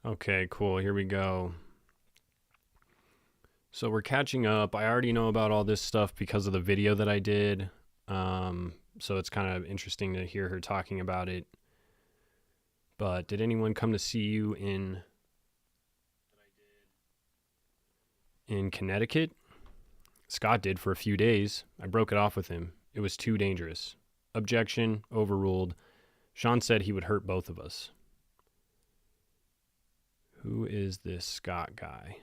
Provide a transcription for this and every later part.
Okay, cool. Here we go. So we're catching up. I already know about all this stuff because of the video that I did. So it's kind of interesting to hear her talking about it. But did anyone come to see you in Connecticut? Scott did for a few days. I broke it off with him. It was too dangerous. Objection overruled. Sean said he would hurt both of us. Who is this Scott guy?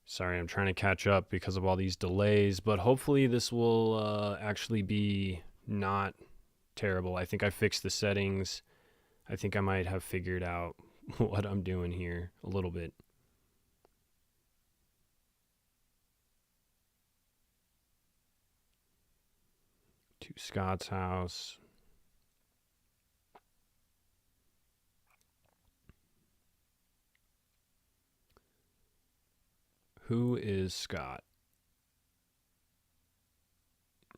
Sorry, I'm trying to catch up because of all these delays, but hopefully this will actually be not terrible. I think I fixed the settings. I think I might have figured out what I'm doing here a little bit. To Scott's house. Who is Scott?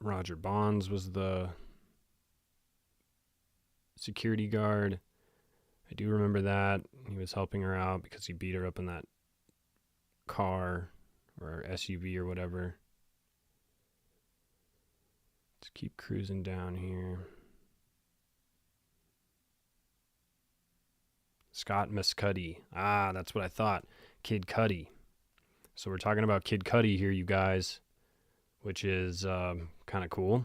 Roger Bonds was the security guard. I do remember that. He was helping her out because he beat her up in that car or SUV or whatever. Let's keep cruising down here. Scott Mescuddy. Ah, that's what I thought. Kid Cudi. So we're talking about Kid Cudi here, you guys, which is kind of cool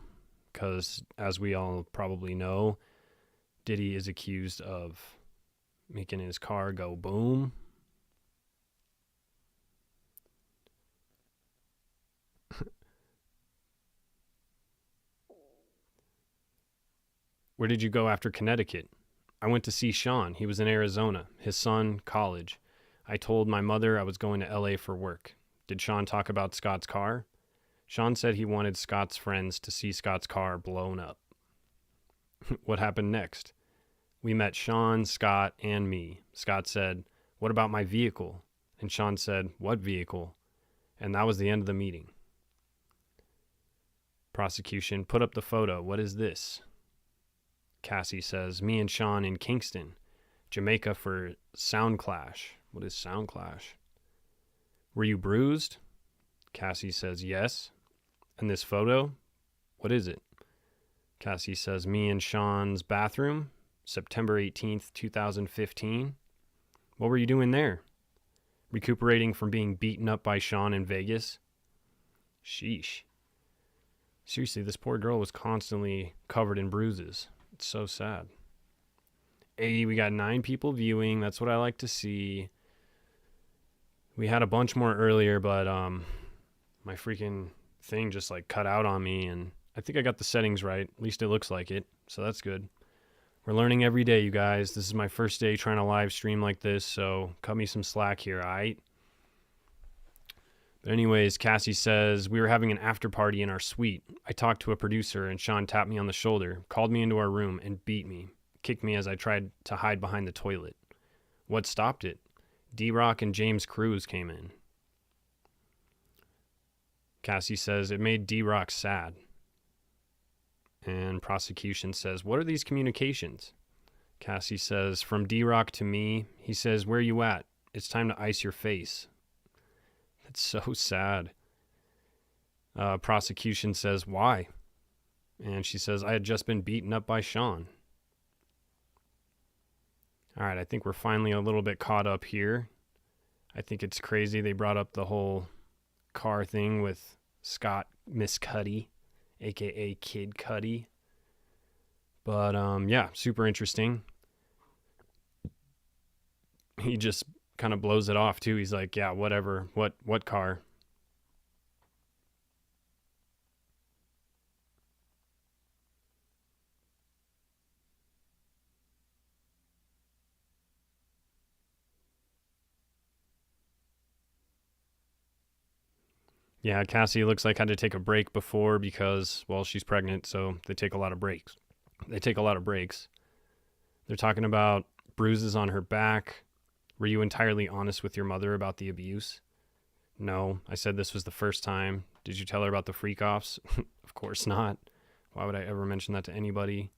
because, as we all probably know, Diddy is accused of making his car go boom. Where did you go after Connecticut? I went to see Sean. He was in Arizona. His son, college. I told my mother I was going to LA for work. Did Sean talk about Scott's car? Sean said he wanted Scott's friends to see Scott's car blown up. What happened next? We met Sean, Scott, and me. Scott said, "What about my vehicle?" And Sean said, "What vehicle?" And that was the end of the meeting. Prosecution, put up the photo. What is this? Cassie says, me and Sean in Kingston, Jamaica for Sound Clash. What is Sound Clash? Were you bruised? Cassie says, yes. And this photo? What is it? Cassie says, me in Sean's bathroom, September 18th, 2015. What were you doing there? Recuperating from being beaten up by Sean in Vegas? Sheesh. Seriously, this poor girl was constantly covered in bruises. It's so sad. Hey, we got 9 people viewing. That's what I like to see. We had a bunch more earlier, but my freaking thing just like cut out on me, and I think I got the settings right. At least it looks like it, so that's good. We're learning every day, you guys. This is my first day trying to live stream like this, so cut me some slack here, all right? But anyways, Cassie says, we were having an after party in our suite. I talked to a producer, and Sean tapped me on the shoulder, called me into our room, and beat me. Kicked me as I tried to hide behind the toilet. What stopped it? D-Rock and James Cruz came in. Cassie says, it made D-Rock sad. And prosecution says, what are these communications? Cassie says, from D-Rock to me, he says, where you at? It's time to ice your face. That's so sad. Prosecution says, why? And she says, I had just been beaten up by Sean. All right, I think we're finally a little bit caught up here. I think it's crazy they brought up the whole car thing with Scott Mescuddy, a.k.a. Kid Cudi. But, yeah, super interesting. He just kind of blows it off, too. He's like, yeah, whatever. What car? Yeah, Cassie looks like had to take a break before because, well, she's pregnant, so they take a lot of breaks. They're talking about bruises on her back. Were you entirely honest with your mother about the abuse? No, I said this was the first time. Did you tell her about the freak offs? Of course not. Why would I ever mention that to anybody?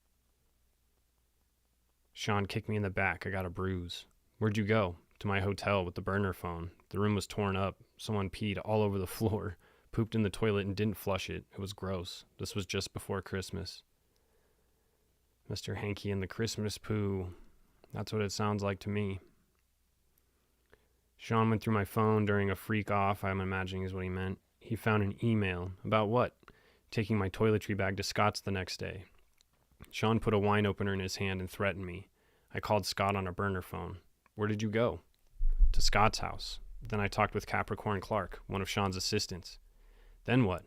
Sean kicked me in the back. I got a bruise. Where'd you go? To my hotel with the burner phone. The room was torn up. Someone peed all over the floor, pooped in the toilet and didn't flush it. It was gross. This was just before Christmas. Mr. Hanky and the Christmas poo. That's what it sounds like to me. Sean went through my phone during a freak off, I'm imagining is what he meant. He found an email. About what? Taking my toiletry bag to Scott's the next day. Sean put a wine opener in his hand and threatened me. I called Scott on a burner phone. Where did you go? To Scott's house. Then I talked with Capricorn Clark, one of Sean's assistants. Then what?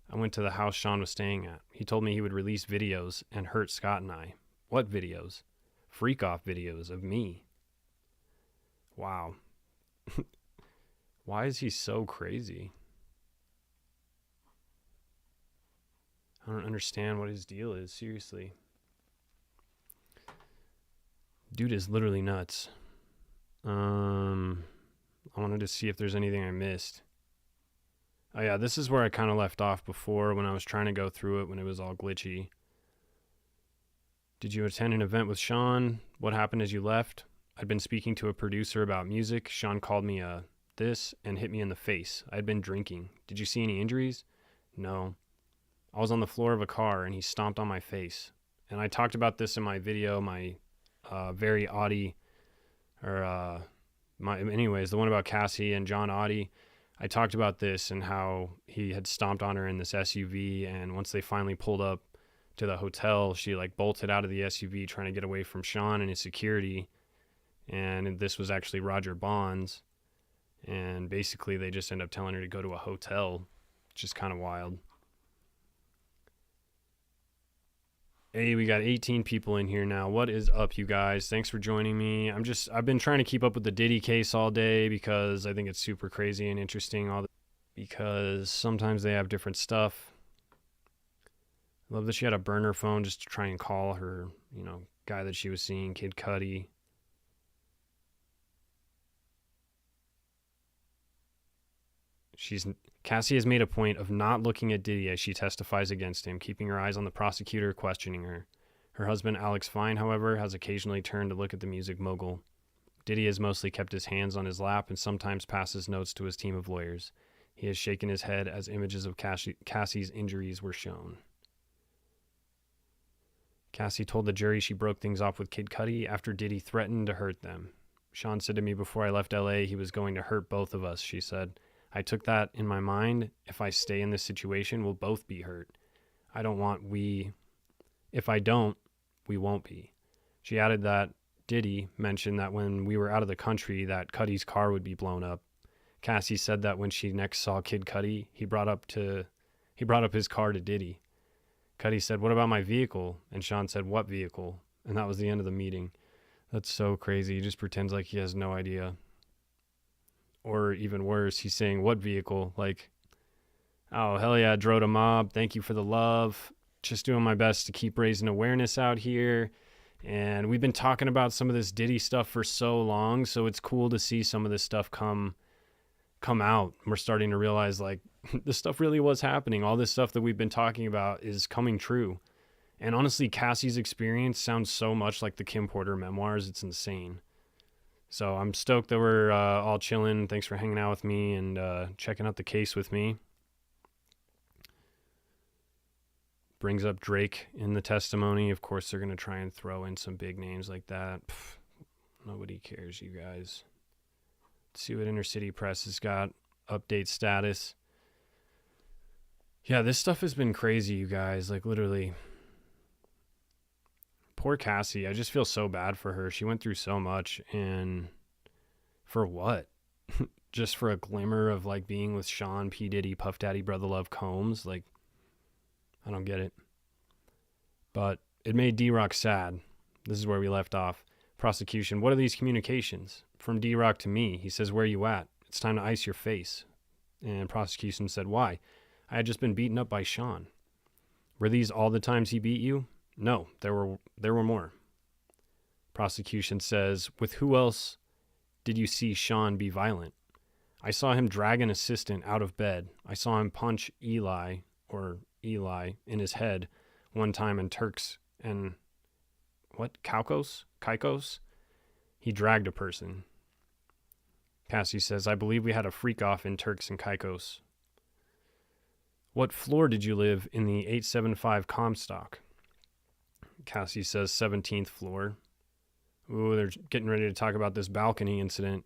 I went to the house Sean was staying at. He told me he would release videos and hurt Scott and I. What videos? Freak-off videos of me. Wow. Why is he so crazy? I don't understand what his deal is, seriously. Dude is literally nuts. I wanted to see if there's anything I missed. Oh yeah, this is where I kind of left off before when I was trying to go through it when it was all glitchy. Did you attend an event with Sean? What happened as you left? I'd been speaking to a producer about music. Sean called me this and hit me in the face. I'd been drinking. Did you see any injuries? No. I was on the floor of a car and he stomped on my face. And I talked about this in my video, my very Audi, anyways, the one about Cassie and John Audi. I talked about this and how he had stomped on her in this SUV, and once they finally pulled up to the hotel, she like bolted out of the SUV trying to get away from Sean and his security. And this was actually Roger Bonds. And basically they just end up telling her to go to a hotel, which is kind of wild. Hey, we got 18 people in here now. What is up, you guys? Thanks for joining me. I've been trying to keep up with the Diddy case all day because I think it's super crazy and interesting. Because sometimes they have different stuff. I love that she had a burner phone just to try and call her, guy that she was seeing, Kid Cudi. Cassie has made a point of not looking at Diddy as she testifies against him, keeping her eyes on the prosecutor questioning her. Her husband, Alex Fine, however, has occasionally turned to look at the music mogul. Diddy has mostly kept his hands on his lap and sometimes passes notes to his team of lawyers. He has shaken his head as images of Cassie's injuries were shown. Cassie told the jury she broke things off with Kid Cudi after Diddy threatened to hurt them. Sean said to me before I left LA he was going to hurt both of us, she said. I took that in my mind. If I stay in this situation, we'll both be hurt. If I don't, we won't be. She added that Diddy mentioned that when we were out of the country that Cudi's car would be blown up. Cassie said that when she next saw Kid Cudi, he brought up his car to Diddy. Cudi said, "What about my vehicle?" And Sean said, "What vehicle?" And that was the end of the meeting. That's so crazy. He just pretends like he has no idea. Or even worse, he's saying, "What vehicle?" Like, oh, hell yeah, Dro to Mob. Thank you for the love. Just doing my best to keep raising awareness out here. And we've been talking about some of this Diddy stuff for so long, so it's cool to see some of this stuff come out. We're starting to realize, like, this stuff really was happening. All this stuff that we've been talking about is coming true. And honestly, Cassie's experience sounds so much like the Kim Porter memoirs. It's insane. So I'm stoked that we're all chilling. Thanks for hanging out with me and checking out the case with me. Brings up Drake in the testimony. Of course, they're going to try and throw in some big names like that. Nobody cares, you guys. Let's see what Inner City Press has got. Update status. Yeah, this stuff has been crazy, you guys. Like, literally. Poor Cassie. I just feel so bad for her. She went through so much, and for what? Just for a glimmer of like being with Sean, P. Diddy, Puff Daddy, Brother Love, Combs. Like, I don't get it. But it made D-Rock sad. This is where we left off. Prosecution. What are these communications? From D-Rock to me. He says, "Where you at? It's time to ice your face." And prosecution said, "Why? I had just been beaten up by Sean." Were these all the times he beat you? No, there were more. Prosecution says, "With who else did you see Sean be violent?" "I saw him drag an assistant out of bed. I saw him punch Eli in his head one time in Turks and Caicos, he dragged a person. Cassie says, I believe we had a freak off in Turks and Caicos. What floor did you live in the 875 Comstock? Cassie says 17th floor. Ooh, they're getting ready to talk about this balcony incident.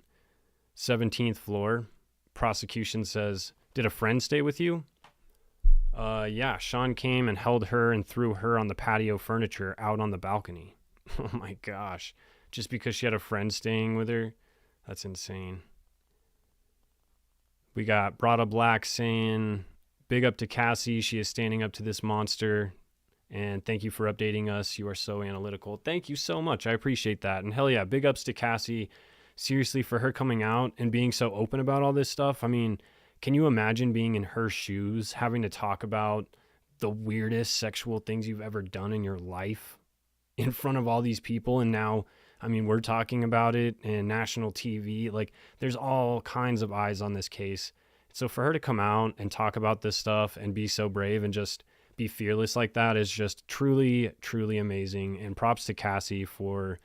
17th floor. Prosecution says, did a friend stay with you? Yeah, Sean came and held her and threw her on the patio furniture out on the balcony. Oh my gosh. Just because she had a friend staying with her? That's insane. We got Brada Black saying, big up to Cassie. She is standing up to this monster. And thank you for updating us. You are so analytical. Thank you so much. I appreciate that. And hell yeah, big ups to Cassie. Seriously, for her coming out and being so open about all this stuff. I mean, can you imagine being in her shoes, having to talk about the weirdest sexual things you've ever done in your life in front of all these people? And now, I mean, we're talking about it in national TV. Like, there's all kinds of eyes on this case. So for her to come out and talk about this stuff and be so brave and just be fearless like that is just truly, truly amazing. And props to Cassie for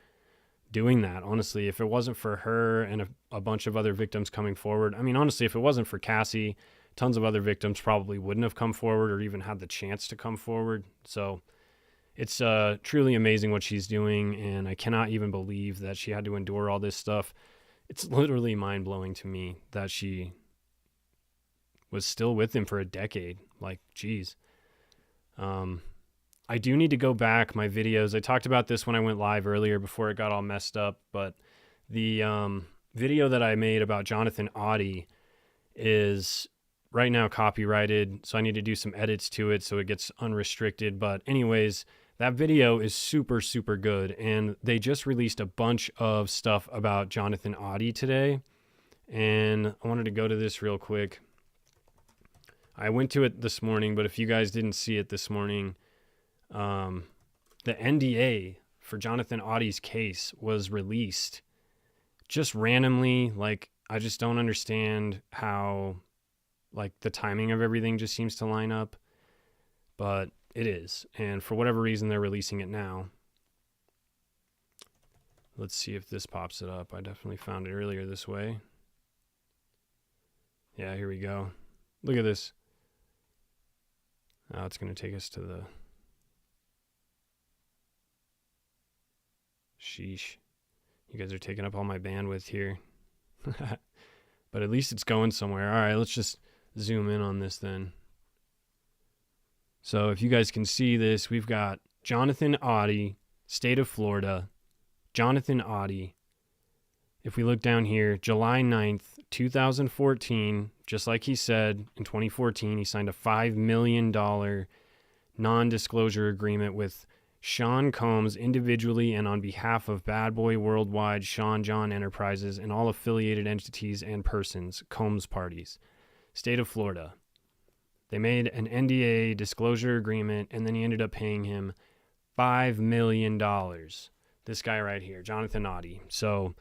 doing that. Honestly, if it wasn't for her and a bunch of other victims coming forward, I mean, honestly, if it wasn't for Cassie, tons of other victims probably wouldn't have come forward or even had the chance to come forward. So it's truly amazing what she's doing. And I cannot even believe that she had to endure all this stuff. It's literally mind blowing to me that she was still with him for a decade. Like, geez. I do need to go back my videos. I talked about this when I went live earlier before it got all messed up, but the video that I made about Jonathan Audie is right now copyrighted, so I need to do some edits to it so it gets unrestricted. But anyways, that video is super, super good, and they just released a bunch of stuff about Jonathan Audie today, and I wanted to go to this real quick. I went to it this morning, but if you guys didn't see it this morning, the NDA for Jonathan Audie's case was released just randomly. Like, I just don't understand how, like, the timing of everything just seems to line up, but it is. And for whatever reason, they're releasing it now. Let's see if this pops it up. I definitely found it earlier this way. Yeah, here we go. Look at this. It's going to take us to the... Sheesh. You guys are taking up all my bandwidth here. But at least it's going somewhere. All right, let's just zoom in on this then. So if you guys can see this, we've got Jonathan Audie, state of Florida. Jonathan Audie. If we look down here, July 9th, 2014, just like he said, in 2014, he signed a $5 million non-disclosure agreement with Sean Combs individually and on behalf of Bad Boy Worldwide, Sean John Enterprises, and all affiliated entities and persons, Combs parties. State of Florida. They made an NDA disclosure agreement, and then he ended up paying him $5 million. This guy right here, Jonathan Audie. So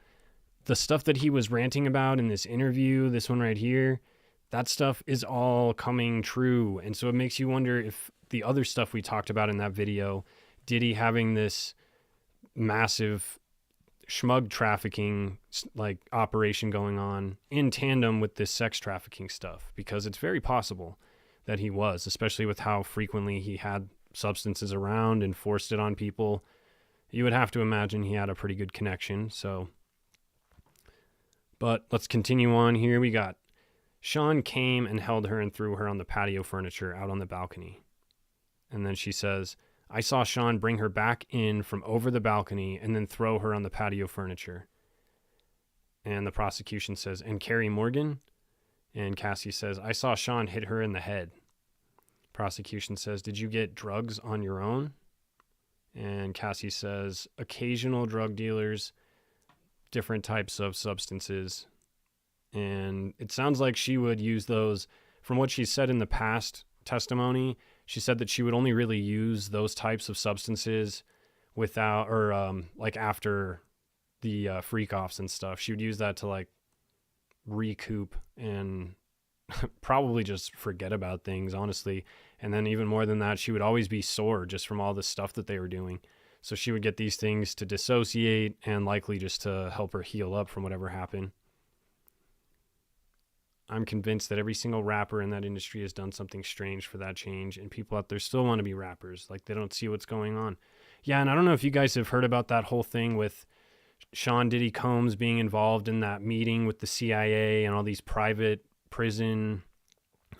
the stuff that he was ranting about in this interview, this one right here, that stuff is all coming true. And so it makes you wonder if the other stuff we talked about in that video, Diddy having this massive schmug trafficking like operation going on in tandem with this sex trafficking stuff, because it's very possible that he was, especially with how frequently he had substances around and forced it on people. You would have to imagine he had a pretty good connection. So, but let's continue on here. We got Sean came and held her and threw her on the patio furniture out on the balcony. And then she says, I saw Sean bring her back in from over the balcony and then throw her on the patio furniture. And the prosecution says, and Carrie Morgan? And Cassie says, I saw Sean hit her in the head. Prosecution says, did you get drugs on your own? And Cassie says, occasional drug dealers, different types of substances. And it sounds like she would use those. From what she said in the past testimony, she said that she would only really use those types of substances without, or like after the freak offs and stuff. She would use that to like recoup and probably just forget about things, honestly. And then even more than that, she would always be sore just from all the stuff that they were doing. So she would get these things to dissociate and likely just to help her heal up from whatever happened. I'm convinced that every single rapper in that industry has done something strange for that change, and people out there still want to be rappers. Like, they don't see what's going on. Yeah, and I don't know if you guys have heard about that whole thing with Sean Diddy Combs being involved in that meeting with the CIA and all these private prison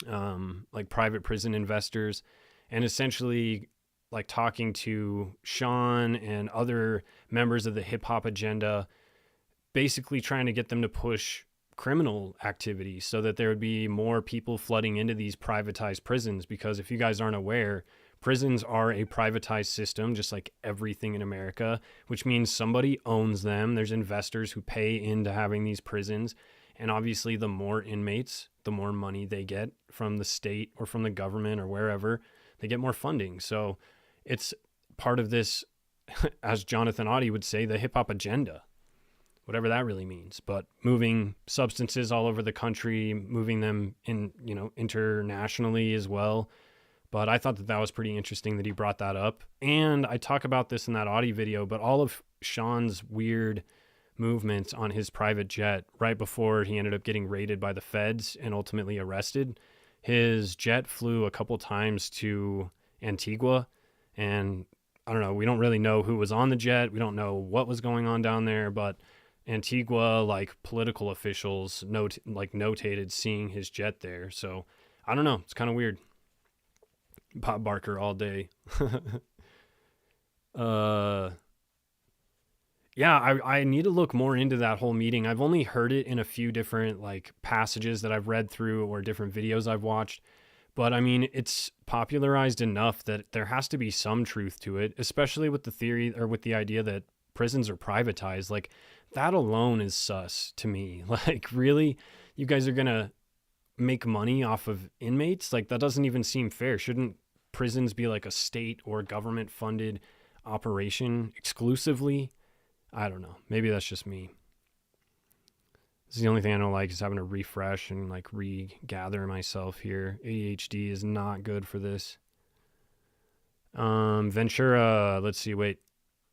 investors, and essentially like talking to Sean and other members of the hip hop agenda, basically trying to get them to push criminal activity so that there would be more people flooding into these privatized prisons. Because if you guys aren't aware, prisons are a privatized system, just like everything in America, which means somebody owns them. There's investors who pay into having these prisons. And obviously, the more inmates, the more money they get from the state or from the government or wherever, they get more funding. So it's part of this, as Jonathan Audie would say, the hip hop agenda, whatever that really means. But moving substances all over the country, moving them in, internationally as well. But I thought that was pretty interesting that he brought that up. And I talk about this in that Audie video, but all of Sean's weird movements on his private jet right before he ended up getting raided by the feds and ultimately arrested, his jet flew a couple times to Antigua, and I don't know, we don't really know who was on the jet, we don't know what was going on down there, but Antigua, like, political officials notated seeing his jet there. So I don't know, it's kind of weird. Bob Barker all day. Yeah, I need to look more into that whole meeting. I've only heard it in a few different passages that I've read through or different videos I've watched. But I mean, it's popularized enough that there has to be some truth to it, especially with the theory or with the idea that prisons are privatized. Like, that alone is sus to me. Like, really? You guys are going to make money off of inmates? Like, that doesn't even seem fair. Shouldn't prisons be like a state or government funded operation exclusively? I don't know. Maybe that's just me. This is the only thing I don't like, is having to refresh and regather myself here. ADHD is not good for this. Ventura, let's see, wait.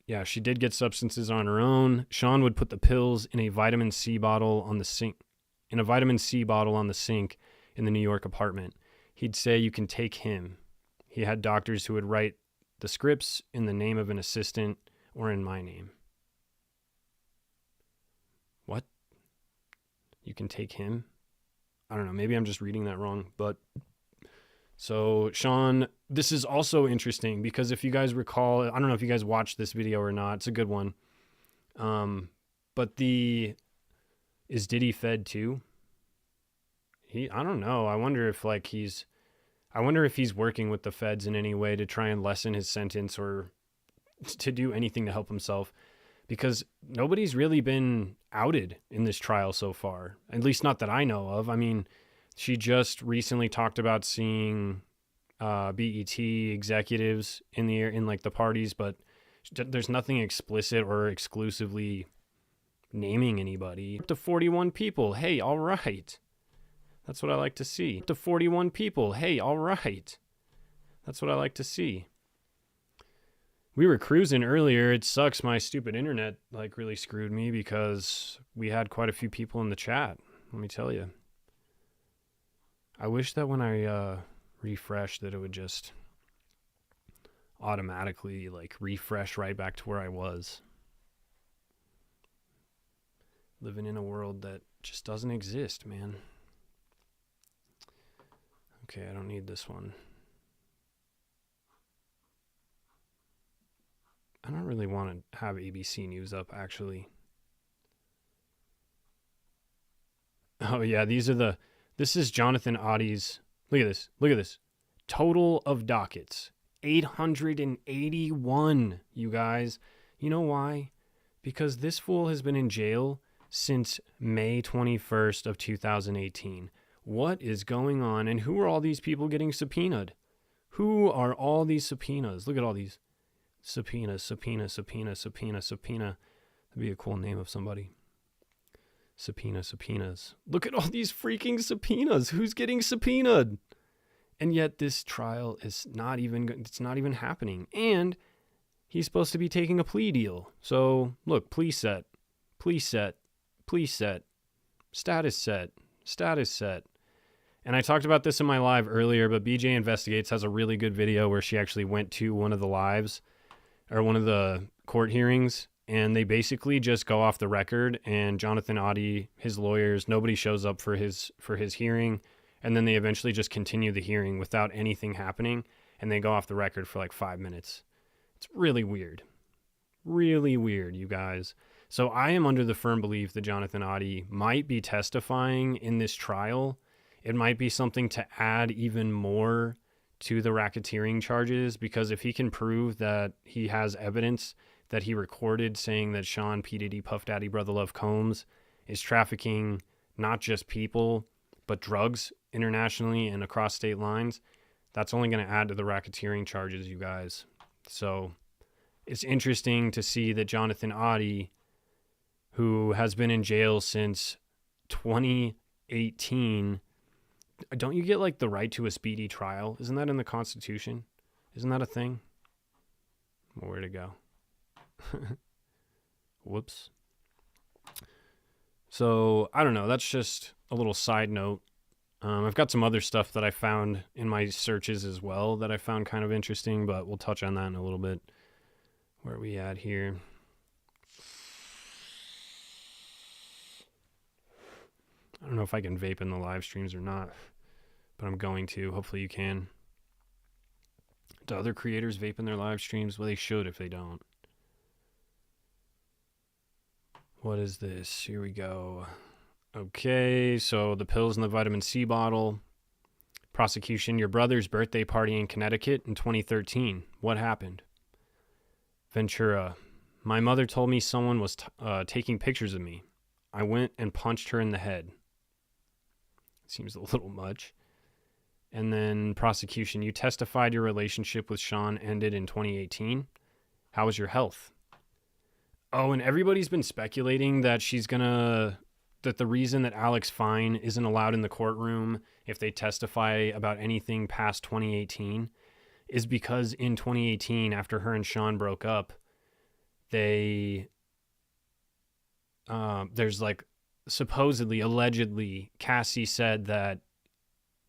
Yeah, she did get substances on her own. Sean would put the pills in a vitamin C bottle on the sink. In a vitamin C bottle on the sink in the New York apartment. He'd say, "You can take him." He had doctors who would write the scripts in the name of an assistant or in my name. What? You can take him? I don't know. Maybe I'm just reading that wrong. But so Sean, this is also interesting because if you guys recall, I don't know if you guys watched this video or not. It's a good one. But is Diddy fed too? I don't know. I wonder if he's working with the feds in any way to try and lessen his sentence or to do anything to help himself, because nobody's really been outed in this trial so far, at least not that I know of. I mean, she just recently talked about seeing BET executives in the parties, but there's nothing explicit or exclusively naming anybody. Up to 41 people. Hey, all right. That's what I like to see. Up to 41 people. Hey, all right. That's what I like to see. We were cruising earlier. It sucks. My stupid internet really screwed me because we had quite a few people in the chat. Let me tell you. I wish that when I refreshed that it would just automatically refresh right back to where I was. Living in a world that just doesn't exist, man. Okay, I don't need this one. I don't really want to have ABC News up, actually. Oh, yeah, this is Jonathan Audie's. Look at this. Total of dockets. 881, you guys. You know why? Because this fool has been in jail since May 21st of 2018. What is going on? And who are all these people getting subpoenaed? Who are all these subpoenas? Look at all these. Subpoena. That'd be a cool name of somebody. Subpoenas. Look at all these freaking subpoenas. Who's getting subpoenaed? And yet this trial is not even happening. And he's supposed to be taking a plea deal. So look, plea set, status set. And I talked about this in my live earlier, but BJ Investigates has a really good video where she actually went to one of the lives or one of the court hearings, and they basically just go off the record, and Jonathan Oddie, his lawyers, nobody shows up for his hearing, and then they eventually just continue the hearing without anything happening, and they go off the record for like 5 minutes. It's really weird. Really weird, you guys. So I am under the firm belief that Jonathan Oddie might be testifying in this trial. It might be something to add even more to the racketeering charges, because if he can prove that he has evidence that he recorded saying that Sean P. Diddy Puff Daddy Brother Love Combs is trafficking not just people, but drugs internationally and across state lines, that's only going to add to the racketeering charges, you guys. So it's interesting to see that Jonathan Oddie, who has been in jail since 2018, don't you get like the right to a speedy trial? Isn't that in the Constitution? Isn't that a thing? Where'd it go? Whoops. So I don't know. That's just a little side note. I've got some other stuff that I found in my searches as well that I found kind of interesting, but we'll touch on that in a little bit. Where are we at here? I don't know if I can vape in the live streams or not, but I'm going to. Hopefully you can. Do other creators vape in their live streams? Well, they should if they don't. What is this? Here we go. Okay, so the pills in the vitamin C bottle. Prosecution, your brother's birthday party in Connecticut in 2013. What happened? Ventura, my mother told me someone was taking pictures of me. I went and punched her in the head. Seems a little much. And then prosecution, you testified your relationship with Sean ended in 2018. How was your health? Oh, and everybody's been speculating that that the reason that Alex Fine isn't allowed in the courtroom if they testify about anything past 2018 is because in 2018, after her and Sean broke up, there's like supposedly, allegedly, Cassie said that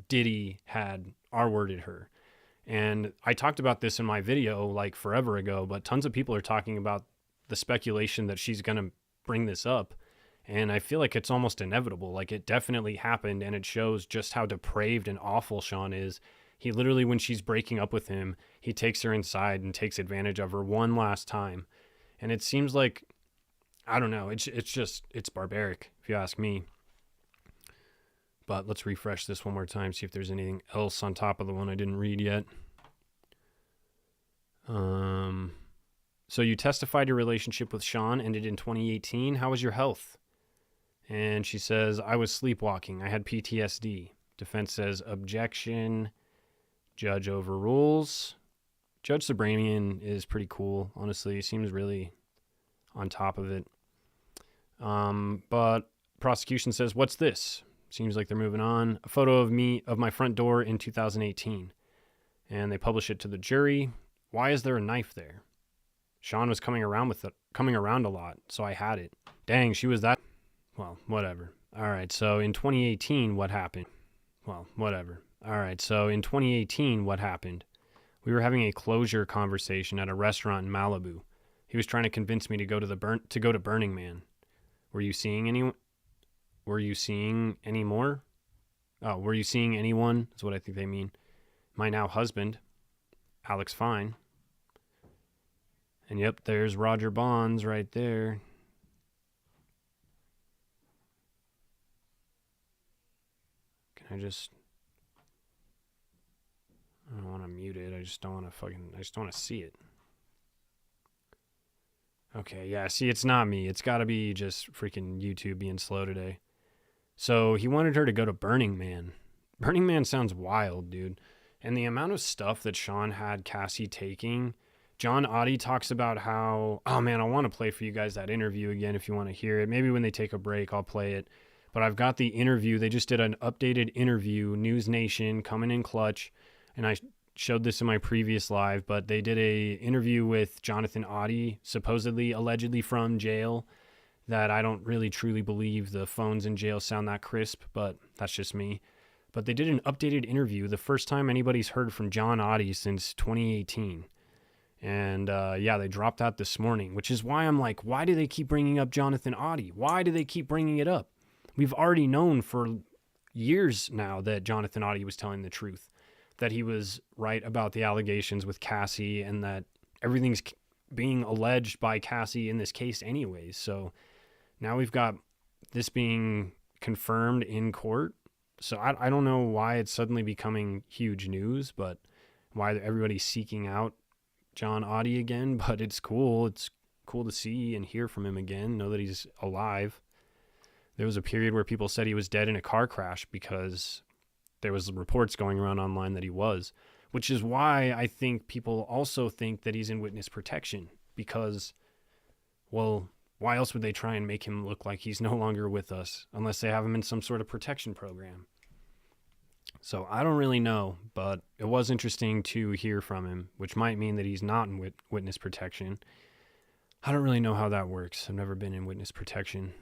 Diddy had R-worded her. And I talked about this in my video like forever ago, but tons of people are talking about the speculation that she's going to bring this up. And I feel like it's almost inevitable. Like it definitely happened, and it shows just how depraved and awful Sean is. He literally, when she's breaking up with him, he takes her inside and takes advantage of her one last time. And it seems like, I don't know, it's barbaric, if you ask me. But let's refresh this one more time, see if there's anything else on top of the one I didn't read yet. So you testified your relationship with Sean ended in 2018. How was your health? And she says, I was sleepwalking. I had PTSD. Defense says, objection. Judge overrules. Judge Sabramian is pretty cool, honestly. He seems really on top of it. But prosecution says, what's this? Seems like they're moving on. A photo of my front door in 2018. And they publish it to the jury. Why is there a knife there? Sean was coming around a lot, so I had it. Dang, she was that. Well, whatever. All right, so in 2018, what happened? Well, whatever. All right, so in 2018, what happened? We were having a closure conversation at a restaurant in Malibu. He was trying to convince me to go to Burning Man. Were you seeing any more? Oh, were you seeing anyone? Is what I think they mean. My now husband, Alex Fine. And yep, there's Roger Bonds right there. I don't want to mute it. I just don't want to see it. Okay, yeah, see, it's not me. It's got to be just freaking YouTube being slow today. So he wanted her to go to Burning Man. Burning Man sounds wild, dude. And the amount of stuff that Sean had Cassie taking John Oddie talks about how, oh man, I want to play for you guys that interview again if you want to hear it. Maybe when they take a break, I'll play it. But I've got the interview. They just did an updated interview, News Nation, coming in clutch. And I showed this in my previous live, but they did a interview with Jonathan Oddie, supposedly, allegedly from jail, that I don't really truly believe the phones in jail sound that crisp, but that's just me. But they did an updated interview, the first time anybody's heard from John Oddie since 2018. And yeah, they dropped that this morning, which is why I'm like, why do they keep bringing up Jonathan Oddie? Why do they keep bringing it up? We've already known for years now that Jonathan Oddie was telling the truth, that he was right about the allegations with Cassie, and that everything's being alleged by Cassie in this case anyways. So now we've got this being confirmed in court. So I don't know why it's suddenly becoming huge news, but why everybody's seeking out John Oddie again. But it's cool. It's cool to see and hear from him again, know that he's alive. There was a period where people said he was dead in a car crash because there was reports going around online that he was, which is why I think people also think that he's in witness protection because, well, why else would they try and make him look like he's no longer with us unless they have him in some sort of protection program? So I don't really know, but it was interesting to hear from him, which might mean that he's not in witness protection. I don't really know how that works. I've never been in witness protection.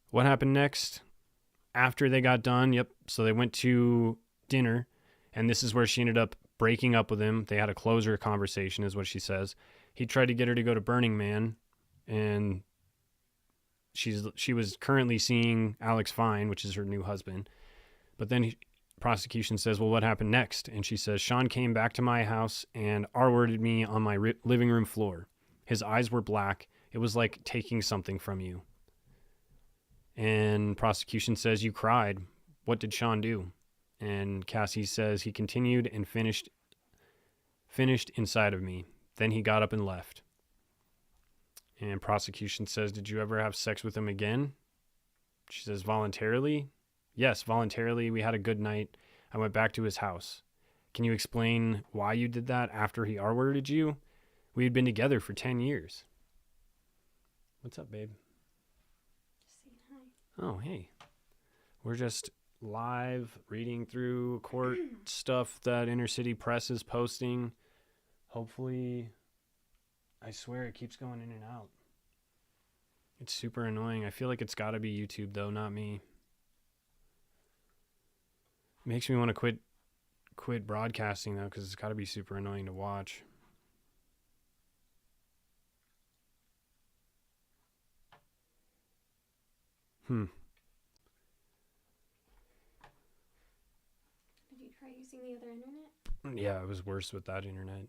What happened next? After they got done, so they went to dinner, and this is where she ended up breaking up with him. They had a closer conversation, is what she says. He tried to get her to go to Burning Man, and she was currently seeing Alex Fine, which is her new husband. But then prosecution says, well, what happened next? And she says, Sean came back to my house and R-worded me on my living room floor. His eyes were black. It was like taking something from you. And prosecution says, you cried. What did Sean do? And Cassie says, he continued and finished inside of me. Then he got up and left. And prosecution says, did you ever have sex with him again? She says, voluntarily? Yes, voluntarily. We had a good night. I went back to his house. Can you explain why you did that after he R-worded you? We had been together for 10 years. What's up, babe? Just saying hi. Oh, hey. We're just live reading through court stuff that Inner City Press is posting. Hopefully, I swear it keeps going in and out. It's super annoying. I feel like it's got to be YouTube, though, not me. Makes me want to quit broadcasting, though, because it's got to be super annoying to watch. Did you try using the other internet? Yeah, it was worse with that internet.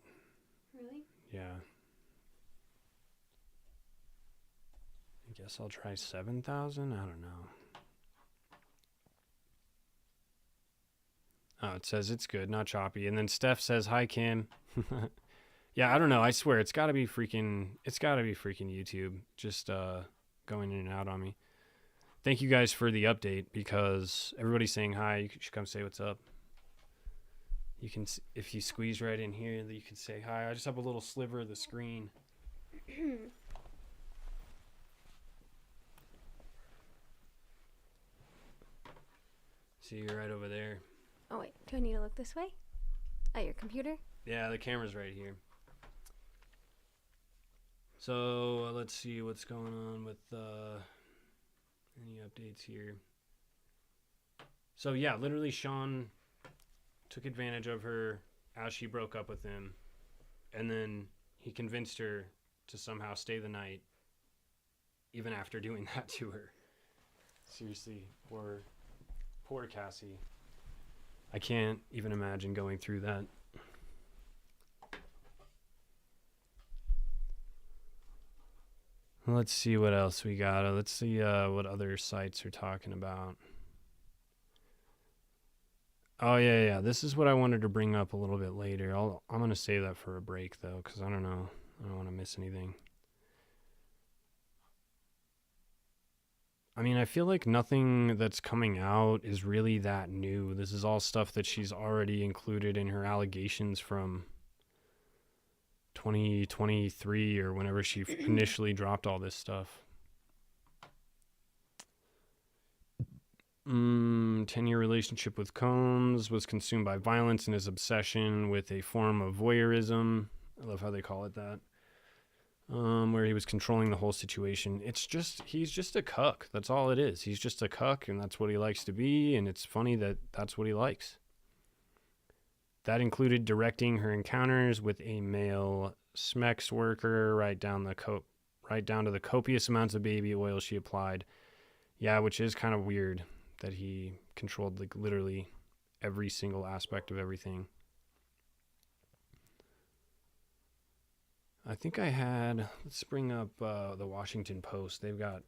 Really? Yeah. I guess I'll try 7,000? I don't know. Oh, it says it's good, not choppy. And then Steph says, hi, Kim. Yeah, I don't know. I swear, it's got to be freaking YouTube just going in and out on me. Thank you guys for the update because everybody's saying hi. You should come say what's up. You can, if you squeeze right in here, you can say hi. I just have a little sliver of the screen. See, you're right over there. Oh, wait. Do I need to look this way? At your computer? Yeah, the camera's right here. So, let's see what's going on with any updates here. So, yeah, literally Sean took advantage of her as she broke up with him. And then he convinced her to somehow stay the night, even after doing that to her. Seriously, poor Cassie. I can't even imagine going through that. Let's see what else we got. Let's see what other sites are talking about. Oh, yeah. This is what I wanted to bring up a little bit later. I'm going to save that for a break, though, because I don't know. I don't want to miss anything. I mean, I feel like nothing that's coming out is really that new. This is all stuff that she's already included in her allegations from 2023 or whenever she initially dropped all this stuff. 10-year relationship with Combs, was consumed by violence and his obsession with a form of voyeurism. I love how they call it that. Where he was controlling the whole situation. He's just a cuck. That's all it is. He's just a cuck, and that's what he likes to be, and it's funny that that's what he likes. That included directing her encounters with a male Smex worker right down to the copious amounts of baby oil she applied. Yeah, which is kind of weird that he controlled like literally every single aspect of everything. I think let's bring up the Washington Post. They've got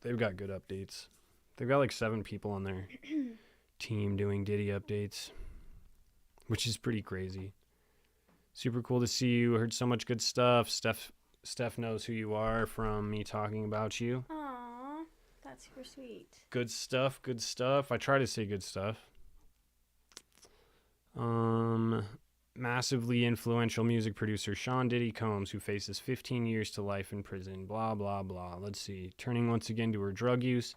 good updates. They've got like 7 people on their team doing Diddy updates, which is pretty crazy. Super cool to see you. Heard so much good stuff. Steph knows who you are from me talking about you. Aww, that's super sweet. Good stuff. I try to say good stuff. Massively influential music producer Sean Diddy Combs, who faces 15 years to life in prison. Blah, blah, blah. Let's see. Turning once again to her drug use,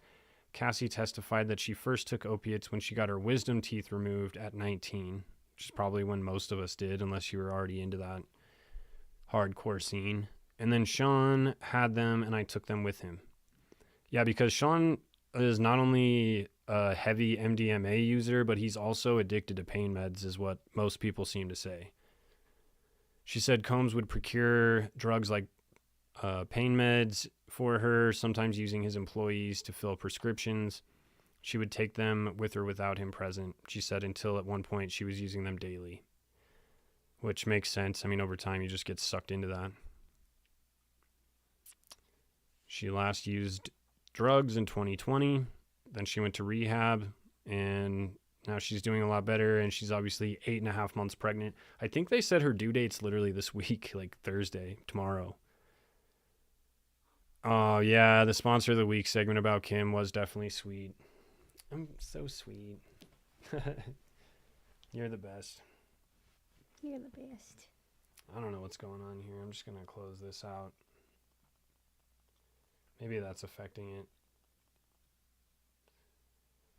Cassie testified that she first took opiates when she got her wisdom teeth removed at 19, which is probably when most of us did, unless you were already into that hardcore scene. And then Sean had them, and I took them with him. Yeah, because Sean is not only a heavy MDMA user, but he's also addicted to pain meds, is what most people seem to say. She said Combs would procure drugs like pain meds for her, sometimes using his employees to fill prescriptions. She would take them with or without him present, she said, until at one point she was using them daily, which makes sense. I mean, over time, you just get sucked into that. She last used drugs in 2020. Then she went to rehab, and now she's doing a lot better, and she's obviously 8.5 months pregnant. I think they said her due date's literally this week, like Thursday, tomorrow. Oh, yeah, the sponsor of the week segment about Kim was definitely sweet. I'm so sweet. You're the best. You're the best. I don't know what's going on here. I'm just going to close this out. Maybe that's affecting it.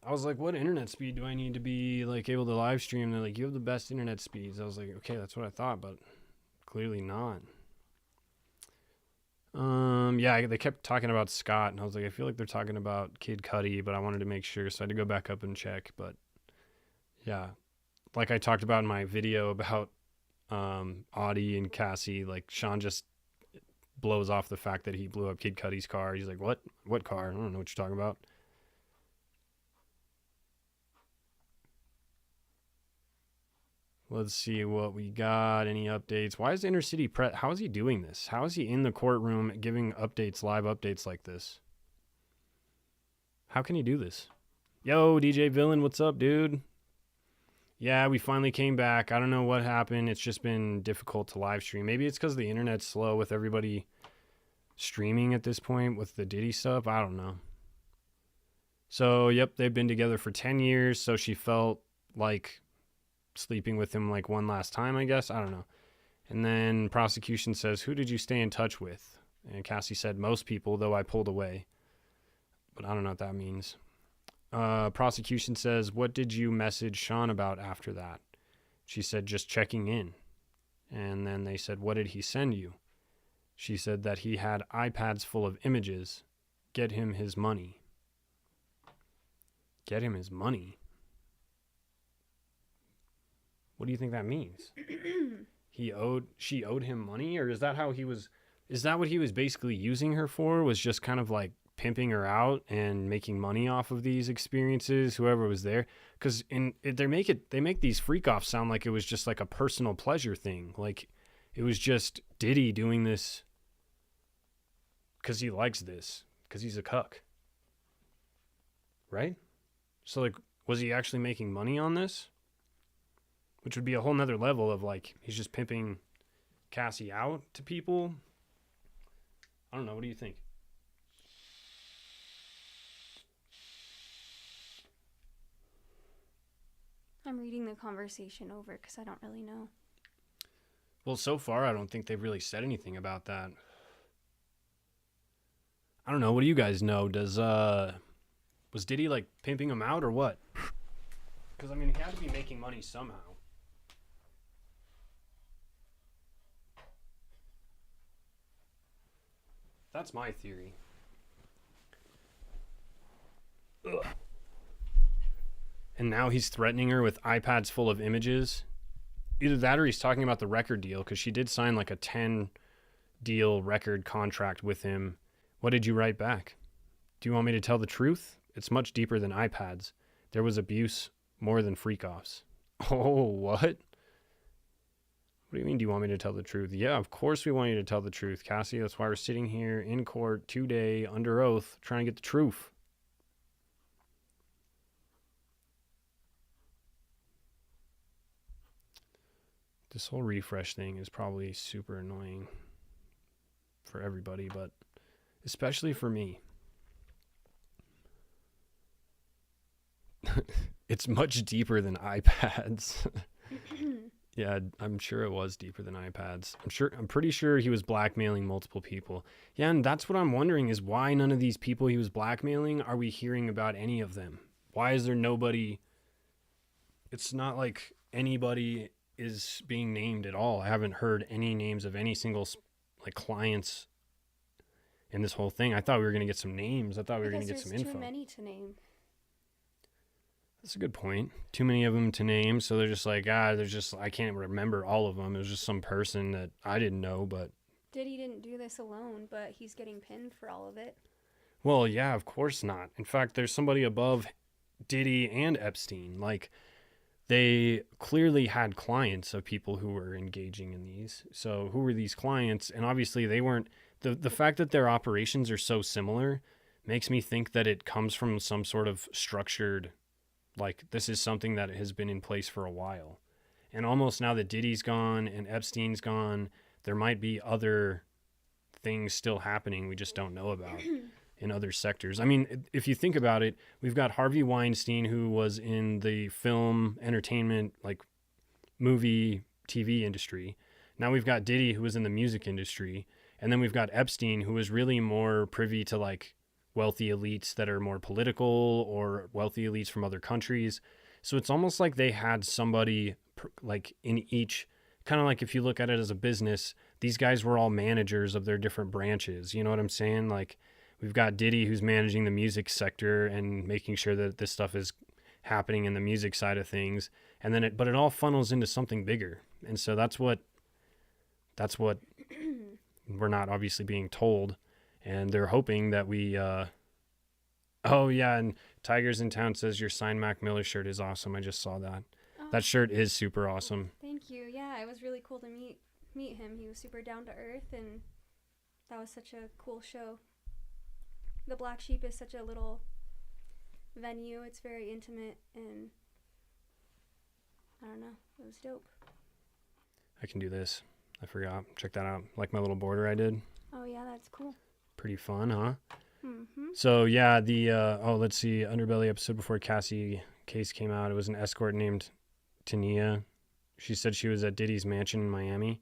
I was like, what internet speed do I need to be like able to live stream? They're like, you have the best internet speeds. I was like, okay, that's what I thought, but clearly not. Yeah, they kept talking about Scott, and I was like, I feel like they're talking about Kid Cudi, but I wanted to make sure, so I had to go back up and check. But yeah, like I talked about in my video about Audie and Cassie, like Sean just blows off the fact that he blew up Kid Cudi's car. He's like, what car? I don't know what you're talking about. Let's see what we got. Any updates? Why is the inner city press? How is he doing this? How is he in the courtroom giving updates, live updates like this? How can he do this? Yo, DJ Villain, what's up, dude? Yeah, we finally came back. I don't know what happened. It's just been difficult to live stream. Maybe it's because the internet's slow with everybody streaming at this point with the Diddy stuff. I don't know. So, yep, they've been together for 10 years. So she felt like sleeping with him like one last time, I guess. I don't know. And then prosecution says, who did you stay in touch with? And Cassie said, most people, though I pulled away. But I don't know what that means. Prosecution says, what did you message Sean about after that? She said, just checking in. And then they said, what did he send you? She said that he had iPads full of images. Get him his money. Get him his money? What do you think that means? She owed him money? Or is that what he was basically using her for? Was just kind of like pimping her out and making money off of these experiences, whoever was there? Because they make these freak offs sound like it was just like a personal pleasure thing. Like it was just Diddy doing this because he likes this, because he's a cuck. Right? So like, was he actually making money on this? Which would be a whole nother level of like, he's just pimping Cassie out to people. I don't know. What do you think? I'm reading the conversation over because I don't really know. Well, so far, I don't think they've really said anything about that. I don't know. What do you guys know? Was Diddy like pimping him out or what? Because I mean, he had to be making money somehow. That's my theory. Ugh. And now he's threatening her with iPads full of images. Either that or he's talking about the record deal, because she did sign like a 10 deal record contract with him. What did you write back? Do you want me to tell the truth? It's much deeper than iPads. There was abuse more than freak-offs. Oh, what? What do you mean, do you want me to tell the truth? Yeah, of course we want you to tell the truth, Cassie. That's why we're sitting here in court today under oath trying to get the truth. This whole refresh thing is probably super annoying for everybody, but especially for me. It's much deeper than iPads. Yeah, I'm sure it was deeper than iPads. I'm pretty sure he was blackmailing multiple people. Yeah, and that's what I'm wondering is why none of these people he was blackmailing are we hearing about any of them? Why is there nobody? It's not like anybody is being named at all. I haven't heard any names of any single like clients in this whole thing. I thought we were going to get some names. I thought we were going to get some info. Too many to name. That's a good point. Too many of them to name, so they're just like, I can't remember all of them. It was just some person that I didn't know, but... Diddy didn't do this alone, but he's getting pinned for all of it. Well, yeah, of course not. In fact, there's somebody above Diddy and Epstein. Like, they clearly had clients of people who were engaging in these. So who were these clients? And obviously they weren't... The fact that their operations are so similar makes me think that it comes from some sort of structured... Like, this is something that has been in place for a while. And almost now that Diddy's gone and Epstein's gone, there might be other things still happening we just don't know about in other sectors. I mean, if you think about it, we've got Harvey Weinstein, who was in the film, entertainment, like movie, TV industry. Now we've got Diddy, who was in the music industry. And then we've got Epstein, who was really more privy to, like, wealthy elites that are more political or wealthy elites from other countries. So it's almost like they had somebody like in each, kind of like if you look at it as a business, these guys were all managers of their different branches. You know what I'm saying? Like we've got Diddy, who's managing the music sector and making sure that this stuff is happening in the music side of things. And then but it all funnels into something bigger. And so that's what we're not obviously being told. And they're hoping that we, oh yeah, and Tigers in Town says your signed Mac Miller shirt is awesome. I just saw that. Oh. That shirt is super awesome. Thank you. Yeah, it was really cool to meet him. He was super down to earth, and that was such a cool show. The Black Sheep is such a little venue. It's very intimate, and I don't know. It was dope. I can do this. I forgot. Check that out. Like my little border I did. Oh yeah, that's cool. Pretty fun, huh? Mm-hmm. So yeah, let's see, Underbelly episode before Cassie case came out, it was an escort named Tania. She said she was at Diddy's mansion in Miami.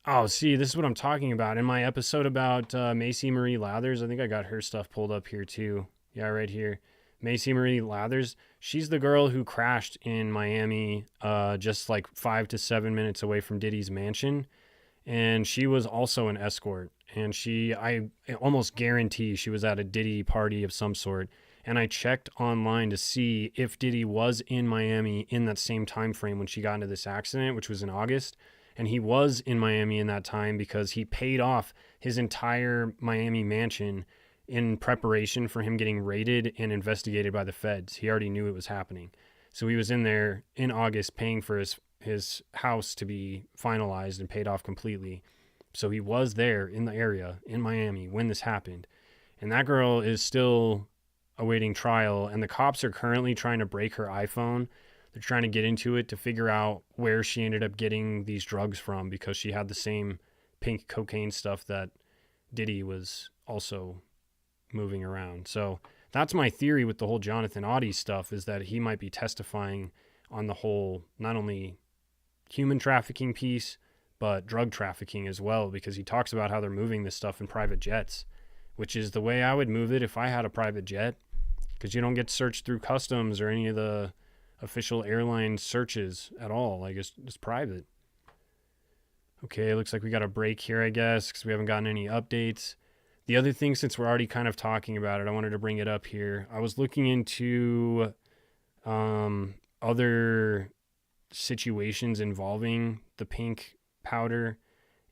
Oh, see, this is what I'm talking about. In my episode about Macy Marie Lathers, I think I got her stuff pulled up here too. Yeah, right here. Macy Marie Lathers, she's the girl who crashed in Miami just like 5 to 7 minutes away from Diddy's mansion. And she was also an escort. And I almost guarantee she was at a Diddy party of some sort. And I checked online to see if Diddy was in Miami in that same time frame when she got into this accident, which was in August. And he was in Miami in that time because he paid off his entire Miami mansion in preparation for him getting raided and investigated by the feds. He already knew it was happening. So he was in there in August paying for his house to be finalized and paid off completely. So he was there in the area in Miami when this happened. And that girl is still awaiting trial. And the cops are currently trying to break her iPhone. They're trying to get into it to figure out where she ended up getting these drugs from, because she had the same pink cocaine stuff that Diddy was also moving around. So that's my theory with the whole Jonathan Audie stuff, is that he might be testifying on the whole, not only human trafficking piece, but drug trafficking as well, because he talks about how they're moving this stuff in private jets, which is the way I would move it if I had a private jet, because you don't get searched through customs or any of the official airline searches at all. Like, it's private. Okay, looks like we got a break here, I guess, because we haven't gotten any updates. The other thing, since we're already kind of talking about it, I wanted to bring it up here. I was looking into other situations involving the pink powder,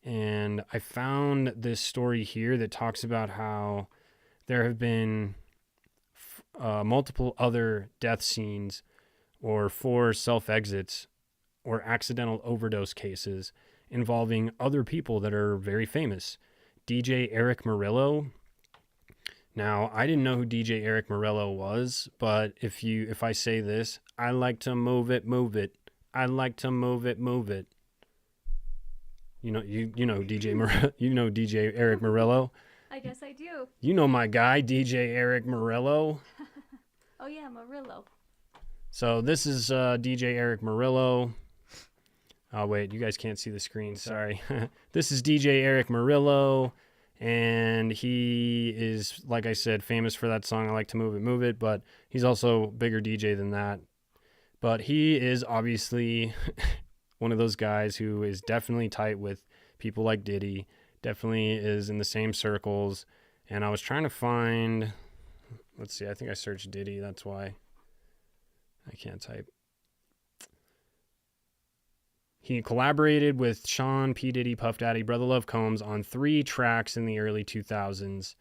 and I found this story here that talks about how there have been multiple other death scenes or 4 self-exits or accidental overdose cases involving other people that are very famous. DJ Eric Murillo. Now, I didn't know who DJ Eric Murillo was, but if I say this, I like to move it, move it. I like to move it, move it. You know DJ Eric Murillo. I guess I do. You know my guy, DJ Eric Murillo. Oh yeah, Murillo. So this is DJ Eric Murillo. Oh wait, you guys can't see the screen. Sorry. This is DJ Eric Murillo, and he is, like I said, famous for that song, I Like to Move It, but he's also a bigger DJ than that. But he is obviously one of those guys who is definitely tight with people like Diddy, definitely is in the same circles. And I was trying to find, let's see, I think I searched Diddy, that's why I can't type. He collaborated with Sean, P. Diddy, Puff Daddy, Brother Love Combs on 3 tracks in the early 2000s.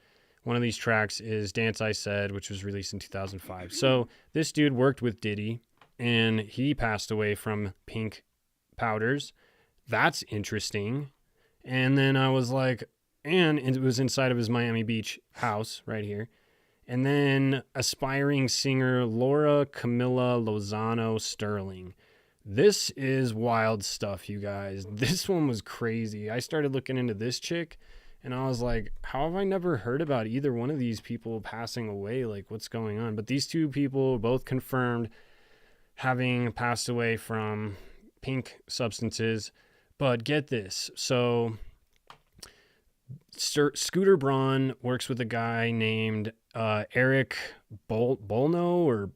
One of these tracks is Dance I Said, which was released in 2005. So this dude worked with Diddy, and he passed away from pink powders. That's interesting. And then I was like, and it was inside of his Miami Beach house right here. And then aspiring singer Laura Camilla Lozano Sterling. This is wild stuff, you guys. This one was crazy. I started looking into this chick, and I was like, how have I never heard about either one of these people passing away? Like, what's going on? But these 2 people both confirmed having passed away from pink substances. But get this. So Scooter Braun works with a guy named Eric Bolno, or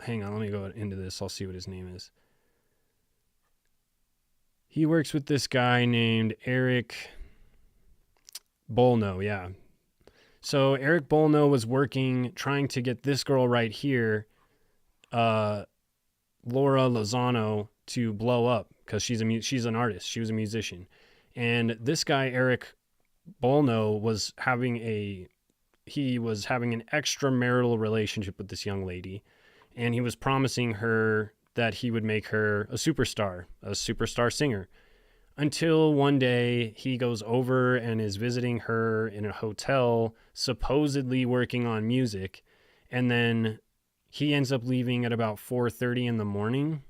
hang on, let me go into this. I'll see what his name is. He works with this guy named Eric Bolno, yeah. So Eric Bolno was trying to get this girl right here, Laura Lozano, to blow up, because she's an artist. She was a musician. And this guy, Eric Bolno, was having an extramarital relationship with this young lady, and he was promising her that he would make her a superstar singer, until one day he goes over and is visiting her in a hotel, supposedly working on music, and then he ends up leaving at about 4:30 in the morning.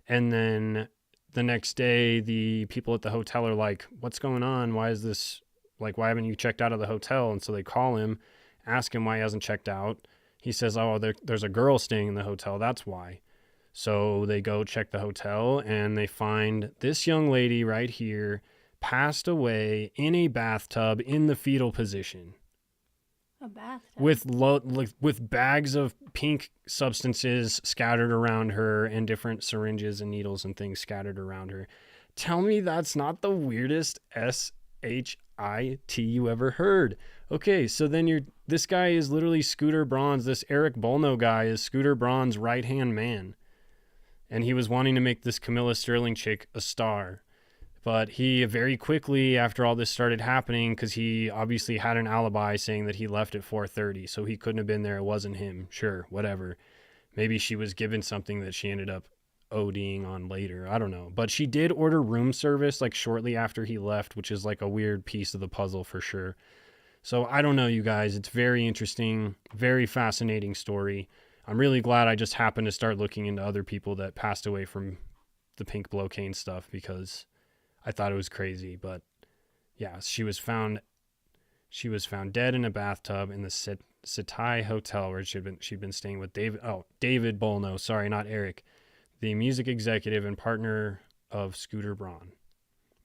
And then the next day, the people at the hotel are like, what's going on? Why haven't you checked out of the hotel? And so they call him, ask him why he hasn't checked out. He says, oh, there's a girl staying in the hotel, that's why. So they go check the hotel, and they find this young lady right here passed away in a bathtub in the fetal position. A bathtub? With bags of pink substances scattered around her, and different syringes and needles and things scattered around her. Tell me that's not the weirdest SHIT you ever heard. Okay, so then this guy is literally Scooter Braun's, this Eric Bolno guy is Scooter Braun's right-hand man. And he was wanting to make this Camilla Sterling chick a star. But he very quickly, after all this started happening, because he obviously had an alibi saying that he left at 4:30, so he couldn't have been there. It wasn't him. Sure, whatever. Maybe she was given something that she ended up ODing on later. I don't know. But she did order room service like shortly after he left, which is like a weird piece of the puzzle for sure. So I don't know, you guys. It's very interesting, very fascinating story. I'm really glad I just happened to start looking into other people that passed away from the pink blocaine stuff, because I thought it was crazy. But yeah, she was found dead in a bathtub in the Setai Hotel where she'd been staying with David Bolno, sorry, not Eric, the music executive and partner of Scooter Braun.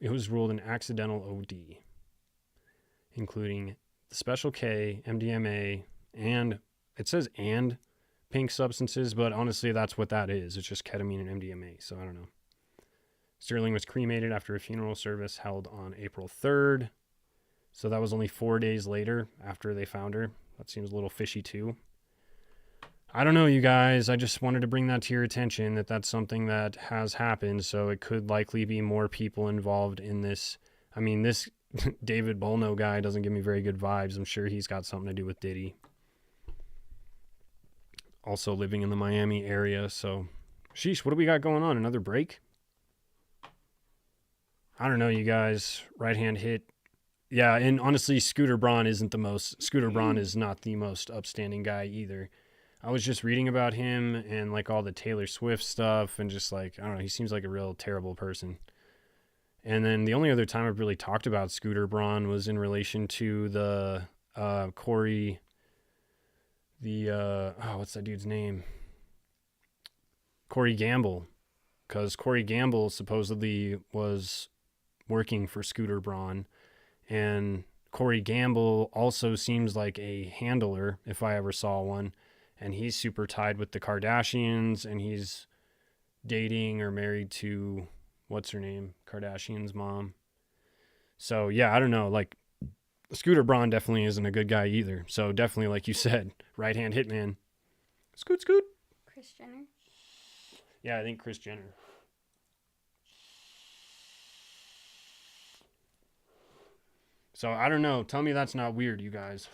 it was ruled an accidental OD, including the Special K, MDMA, and it says and pink substances, but honestly, that's what that is. It's just ketamine and MDMA, so I don't know. Sterling was cremated after a funeral service held on April 3rd. So that was only 4 days later after they found her. That seems a little fishy too. I don't know, you guys. I just wanted to bring that to your attention that that's something that has happened. So it could likely be more people involved in this. I mean, this David Bolno guy doesn't give me very good vibes. I'm sure he's got something to do with Diddy. Also living in the Miami area. So, sheesh, what do we got going on? Another break? I don't know, you guys. Right hand hit. Yeah, and honestly, Scooter Braun is not the most upstanding guy either. I was just reading about him and like all the Taylor Swift stuff and just like, I don't know, he seems like a real terrible person. And then the only other time I've really talked about Scooter Braun was in relation to the Corey, what's that dude's name? Corey Gamble. Because Corey Gamble supposedly was working for Scooter Braun. And Corey Gamble also seems like a handler, if I ever saw one. And he's super tied with the Kardashians, and he's dating or married to, what's her name? Kardashian's mom. So, yeah, I don't know. Like, Scooter Braun definitely isn't a good guy either. So, definitely, like you said, right-hand hitman. Scoot, scoot. Kris Jenner. Yeah, I think Kris Jenner. So, I don't know. Tell me that's not weird, you guys.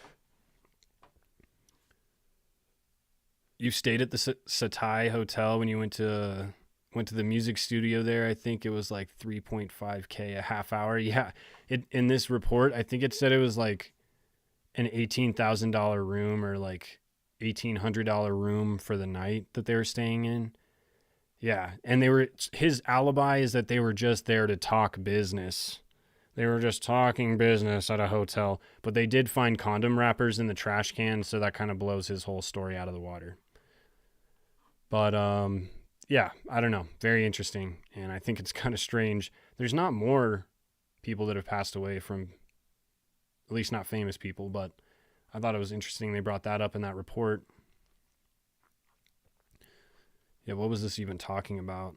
You stayed at the Satai Hotel when you went to the music studio there. I think it was like $3.5K a half hour. Yeah, in this report, I think it said it was like an $18,000 room or like $1,800 room for the night that they were staying in. Yeah, and his alibi is that they were just there to talk business. They were just talking business at a hotel, but they did find condom wrappers in the trash can, so that kind of blows his whole story out of the water. But, yeah, I don't know. Very interesting. And I think it's kind of strange. There's not more people that have passed away from, at least not famous people, but I thought it was interesting they brought that up in that report. Yeah, what was this even talking about?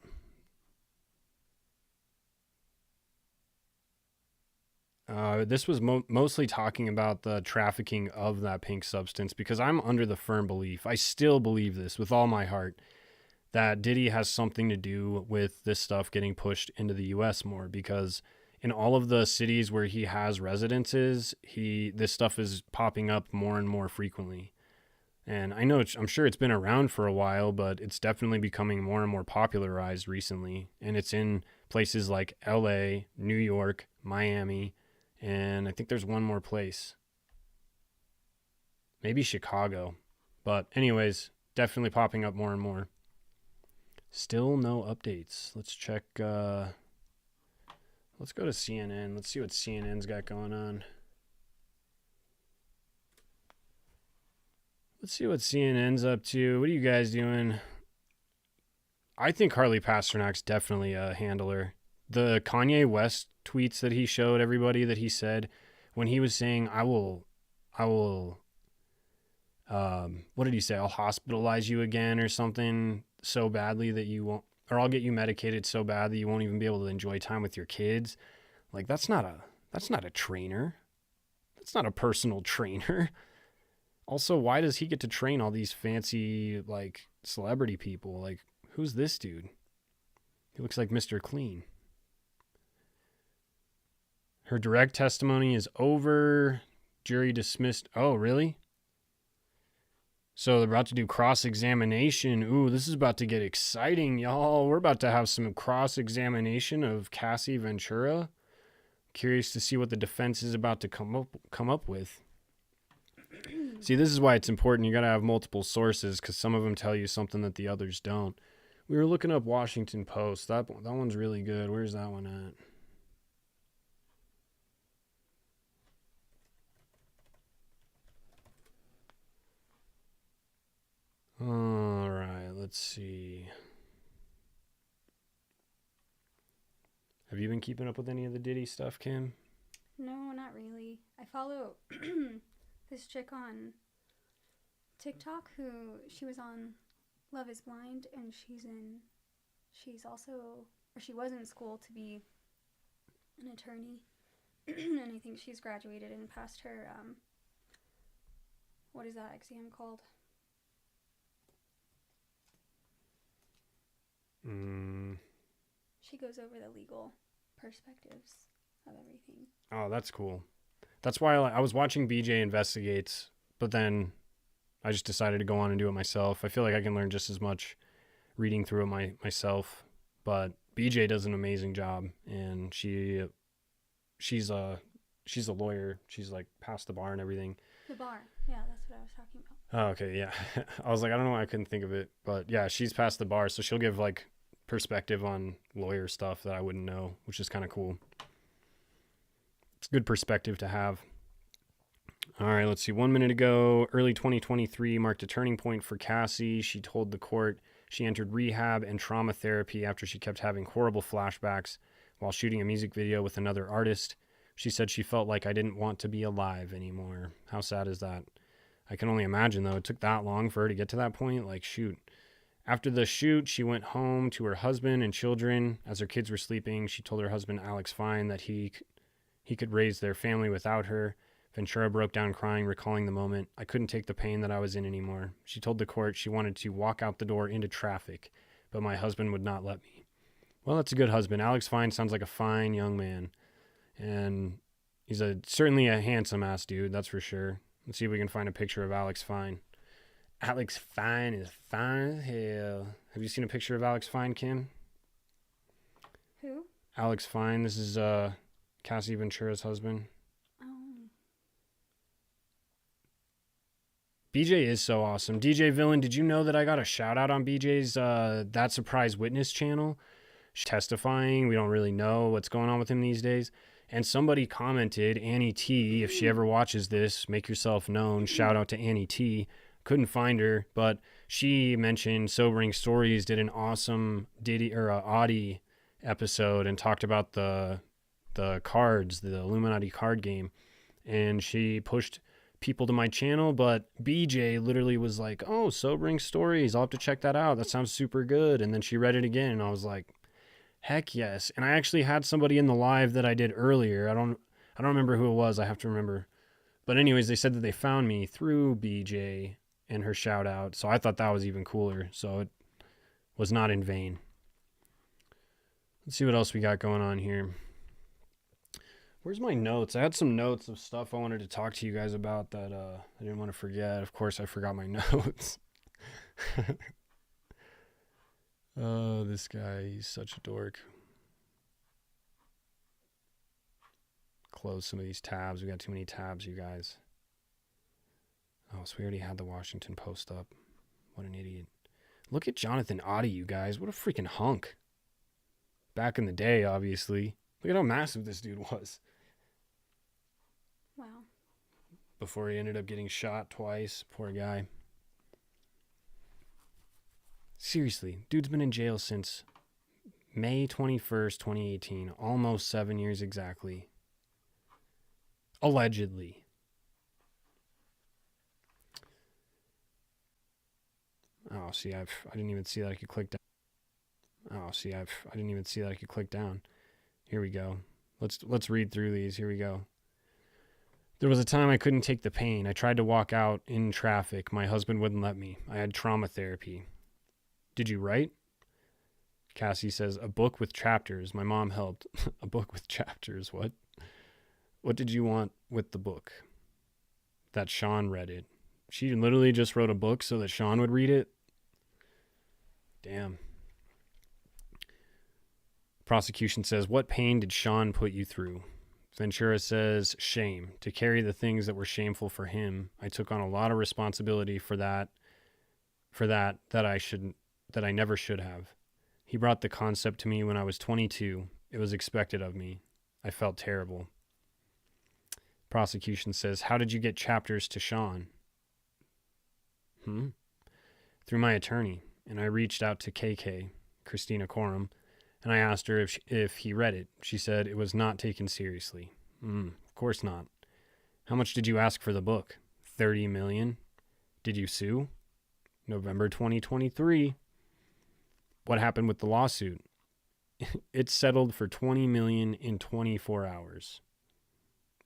This was mostly talking about the trafficking of that pink substance, because I'm under the firm belief, I still believe this with all my heart, that Diddy has something to do with this stuff getting pushed into the U.S. more, because in all of the cities where he has residences, this stuff is popping up more and more frequently. And I'm sure it's been around for a while, but it's definitely becoming more and more popularized recently. And it's in places like LA, New York, Miami, and I think there's one more place. Maybe Chicago. But anyways, definitely popping up more and more. Still no updates. Let's check. Let's go to CNN. Let's see what CNN's got going on. Let's see what CNN's up to. What are you guys doing? I think Harley Pasternak's definitely a handler. The Kanye West tweets that he showed everybody that he said when he was saying, I will, what did he say? I'll hospitalize you again or something so badly that you won't, or I'll get you medicated so bad that you won't even be able to enjoy time with your kids. Like, that's not a trainer. That's not a personal trainer. Also, why does he get to train all these fancy, like, celebrity people? Like, who's this dude? He looks like Mr. Clean. Her direct testimony is over. Jury dismissed. Oh, really? So they're about to do cross-examination. Ooh, this is about to get exciting, y'all. We're about to have some cross-examination of Cassie Ventura. Curious to see what the defense is about to come up with. See, this is why it's important. You got to have multiple sources, because some of them tell you something that the others don't. We were looking up Washington Post. That one's really good. Where's that one at? All right, let's see. Have you been keeping up with any of the Diddy stuff, Kim? No, not really. I follow this chick on TikTok who she was on Love is Blind, and she's also, or she was in school to be an attorney. And I think she's graduated and passed her, what is that exam called? She goes over the legal perspectives of everything. Oh, that's cool. That's why I was watching BJ Investigates, but then I just decided to go on and do it myself. I feel like I can learn just as much reading through it myself, but BJ does an amazing job, and she's a lawyer. She's like past the bar and everything. The bar. Yeah, that's what I was talking about. Oh, okay, yeah. I was like, I don't know why I couldn't think of it, but yeah, she's past the bar, so she'll give like perspective on lawyer stuff that I wouldn't know, which is kind of cool. It's good perspective to have. All right, let's see. 1 minute ago, early 2023 marked a turning point for Cassie. She told the court she entered rehab and trauma therapy after she kept having horrible flashbacks while shooting a music video with another artist. She said she felt like I didn't want to be alive anymore. How sad is that? I can only imagine, though. It took that long for her to get to that point. Like, shoot. After the shoot, she went home to her husband and children. As her kids were sleeping, she told her husband, Alex Fine, that he could raise their family without her. Ventura broke down crying, recalling the moment. I couldn't take the pain that I was in anymore. She told the court she wanted to walk out the door into traffic, but my husband would not let me. Well, that's a good husband. Alex Fine sounds like a fine young man. And he's certainly a handsome-ass dude, that's for sure. Let's see if we can find a picture of Alex Fine. Alex Fine is fine as hell. Have you seen a picture of Alex Fine, Kim? Who? Alex Fine. This is Cassie Ventura's husband. BJ is so awesome. DJ Villain, did you know that I got a shout out on BJ's That Surprise Witness channel? She's testifying. We don't really know what's going on with him these days. And somebody commented, Annie T, if she ever watches this, make yourself known. Shout out to Annie T. Couldn't find her, but she mentioned Sobering Stories did an awesome Audi episode and talked about the cards, the Illuminati card game. And she pushed people to my channel, but BJ literally was like, oh, Sobering Stories, I'll have to check that out. That sounds super good. And then she read it again, and I was like, heck yes. And I actually had somebody in the live that I did earlier. I don't remember who it was. I have to remember. But anyways, they said that they found me through BJ and her shout out. So I thought that was even cooler. So it was not in vain. Let's see what else we got going on here. Where's my notes? I had some notes of stuff I wanted to talk to you guys about that I didn't want to forget. Of course, I forgot my notes. Oh, this guy, he's such a dork. Close some of these tabs. We got too many tabs, you guys. Oh, so we already had the Washington Post up. What an idiot. Look at Jonathan Oddie, you guys. What a freaking hunk. Back in the day, obviously. Look at how massive this dude was. Wow. Before he ended up getting shot twice. Poor guy. Seriously, dude's been in jail since May 21st, 2018. Almost 7 years exactly. Allegedly. Oh, see, I didn't even see that I could click down. Oh, see, I didn't even see that I could click down. Here we go. Let's read through these. Here we go. There was a time I couldn't take the pain. I tried to walk out in traffic. My husband wouldn't let me. I had trauma therapy. Did you write? Cassie says, a book with chapters. My mom helped. A book with chapters. What? What did you want with the book? That Sean read it. She literally just wrote a book so that Sean would read it? Damn. Prosecution says, what pain did Sean put you through? Ventura says, shame. To carry the things that were shameful for him. I took on a lot of responsibility for that I never should have. He brought the concept to me when I was 22. It was expected of me. I felt terrible. Prosecution says, how did you get chapters to Sean? Through my attorney. And I reached out to KK, Christina Coram. And I asked her if he read it. She said it was not taken seriously. Of course not. How much did you ask for the book? 30 million. Did you sue? November 2023. What happened with the lawsuit? It settled for 20 million in 24 hours.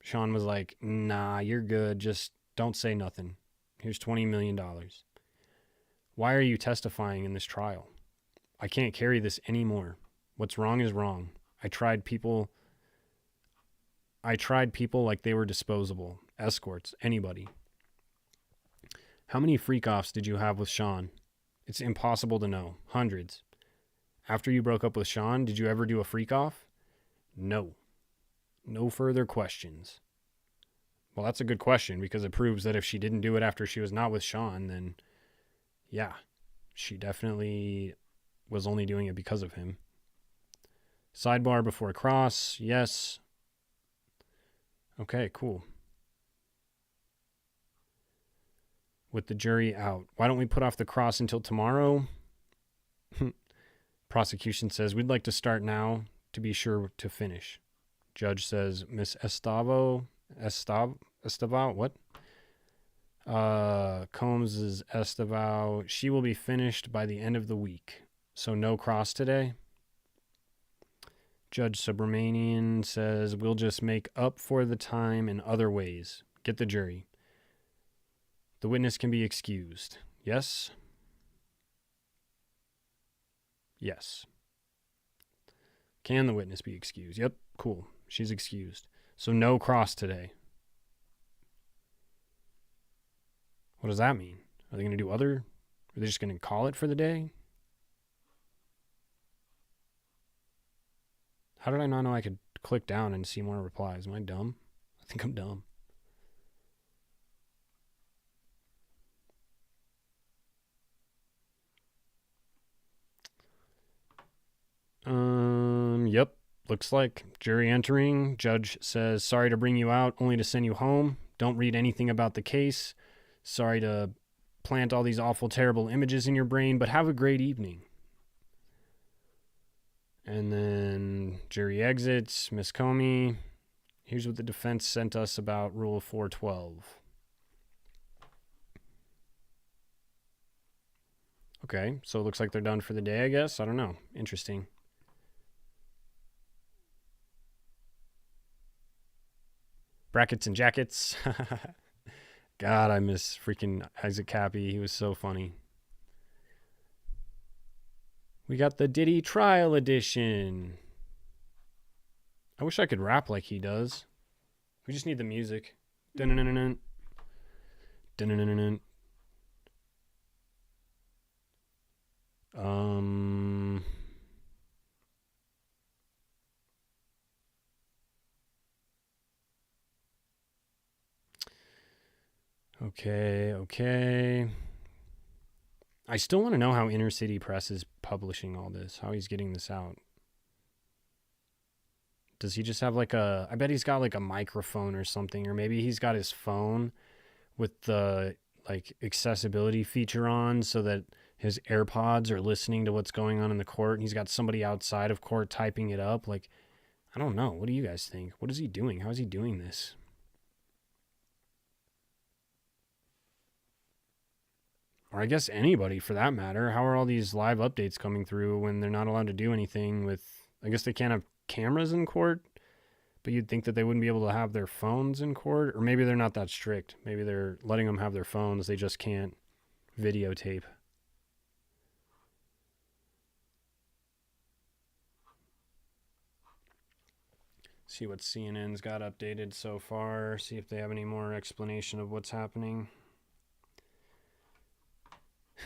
Sean was like, nah, you're good. Just don't say nothing. Here's $20 million. Why are you testifying in this trial? I can't carry this anymore. What's wrong is wrong. I tried people like they were disposable. Escorts, anybody. How many freak-offs did you have with Sean? It's impossible to know. Hundreds. After you broke up with Sean, did you ever do a freak-off? No. No further questions. Well, that's a good question because it proves that if she didn't do it after she was not with Sean, then yeah, she definitely was only doing it because of him. Sidebar before cross. Yes. Okay, cool. With the jury out. Why don't we put off the cross until tomorrow? Prosecution says, we'd like to start now to be sure to finish. Judge says, Miss Estavo, what? Combs is Estavo. She will be finished by the end of the week. So no cross today. Judge Subramanian says, we'll just make up for the time in other ways. Get the jury. The witness can be excused. Yes? Yes. Can the witness be excused? Yep, cool. She's excused. So no cross today. What does that mean? Are they going to do other? Are they just going to call it for the day? How did I not know I could click down and see more replies? Am I dumb? I think I'm dumb. Yep. Looks like jury entering. Judge says, sorry to bring you out, only to send you home. Don't read anything about the case. Sorry to plant all these awful, terrible images in your brain, but have a great evening. And then jury exits. Miss Comey. Here's what the defense sent us about Rule 412. Okay, so it looks like they're done for the day, I guess. I don't know. Interesting. Brackets and jackets. God, I miss freaking Isaac Cappy. He was so funny. We got the Diddy Trial Edition. I wish I could rap like he does. We just need the music. Dun-dun-dun-dun. Dun-dun-dun-dun. Okay. I still want to know how Inner City Press is publishing all this, how he's getting this out. Does he just have I bet he's got like a microphone or something, or maybe he's got his phone with the accessibility feature on so that his AirPods are listening to what's going on in the court, and he's got somebody outside of court typing it up. I don't know. What do you guys think? What is he doing? How is he doing this? Or I guess anybody for that matter. How are all these live updates coming through when they're not allowed to do anything with, I guess they can't have cameras in court, but you'd think that they wouldn't be able to have their phones in court, or maybe they're not that strict. Maybe they're letting them have their phones. They just can't videotape. See what CNN's got updated so far. See if they have any more explanation of what's happening.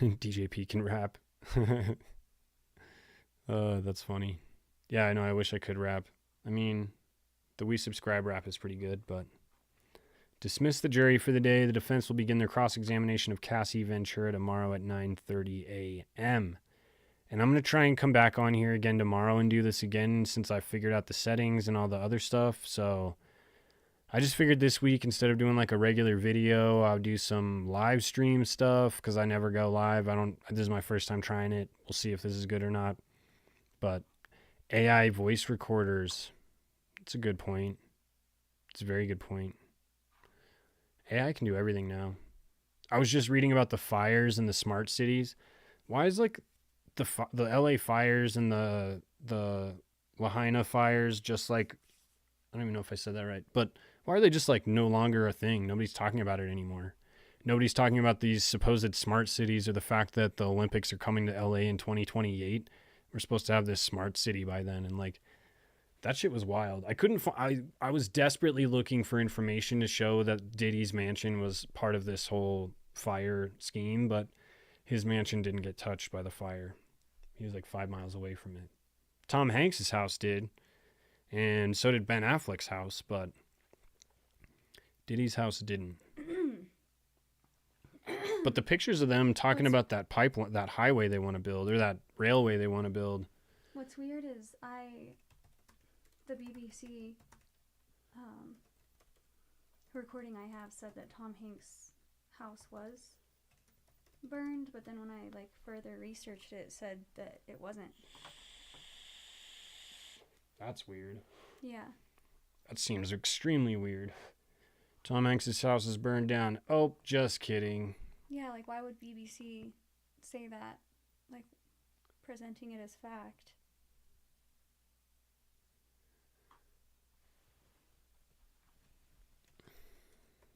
DJP can rap. That's funny. Yeah, I know. I wish I could rap. I mean, the We Subscribe rap is pretty good, but dismiss the jury for the day. The defense will begin their cross-examination of Cassie Ventura tomorrow at 9:30 a.m. And I'm going to try and come back on here again tomorrow and do this again since I figured out the settings and all the other stuff. So I just figured this week, instead of doing a regular video, I'll do some live stream stuff because I never go live. This is my first time trying it. We'll see if this is good or not. But AI voice recorders. It's a good point. It's a very good point. AI can do everything now. I was just reading about the fires in the smart cities. Why is like the LA fires and the Lahaina fires just like, I don't even know if I said that right, but why are they just like no longer a thing? Nobody's talking about it anymore. Nobody's talking about these supposed smart cities or the fact that the Olympics are coming to LA in 2028. We're supposed to have this smart city by then, and like that shit was wild. I couldn't. I was desperately looking for information to show that Diddy's mansion was part of this whole fire scheme, but his mansion didn't get touched by the fire. He was like 5 miles away from it. Tom Hanks's house did, and so did Ben Affleck's house, but Diddy's house didn't. But the pictures of them talking about that pipeline, that highway they want to build, or that railway they want to build. What's weird is the BBC recording I have said that Tom Hanks' house was burned, but then when I like further researched it, it said that it wasn't. That's weird. Yeah. That seems extremely weird. Tom Hanks' house is burned down. Oh, just kidding. Yeah, like why would BBC say that? Like presenting it as fact.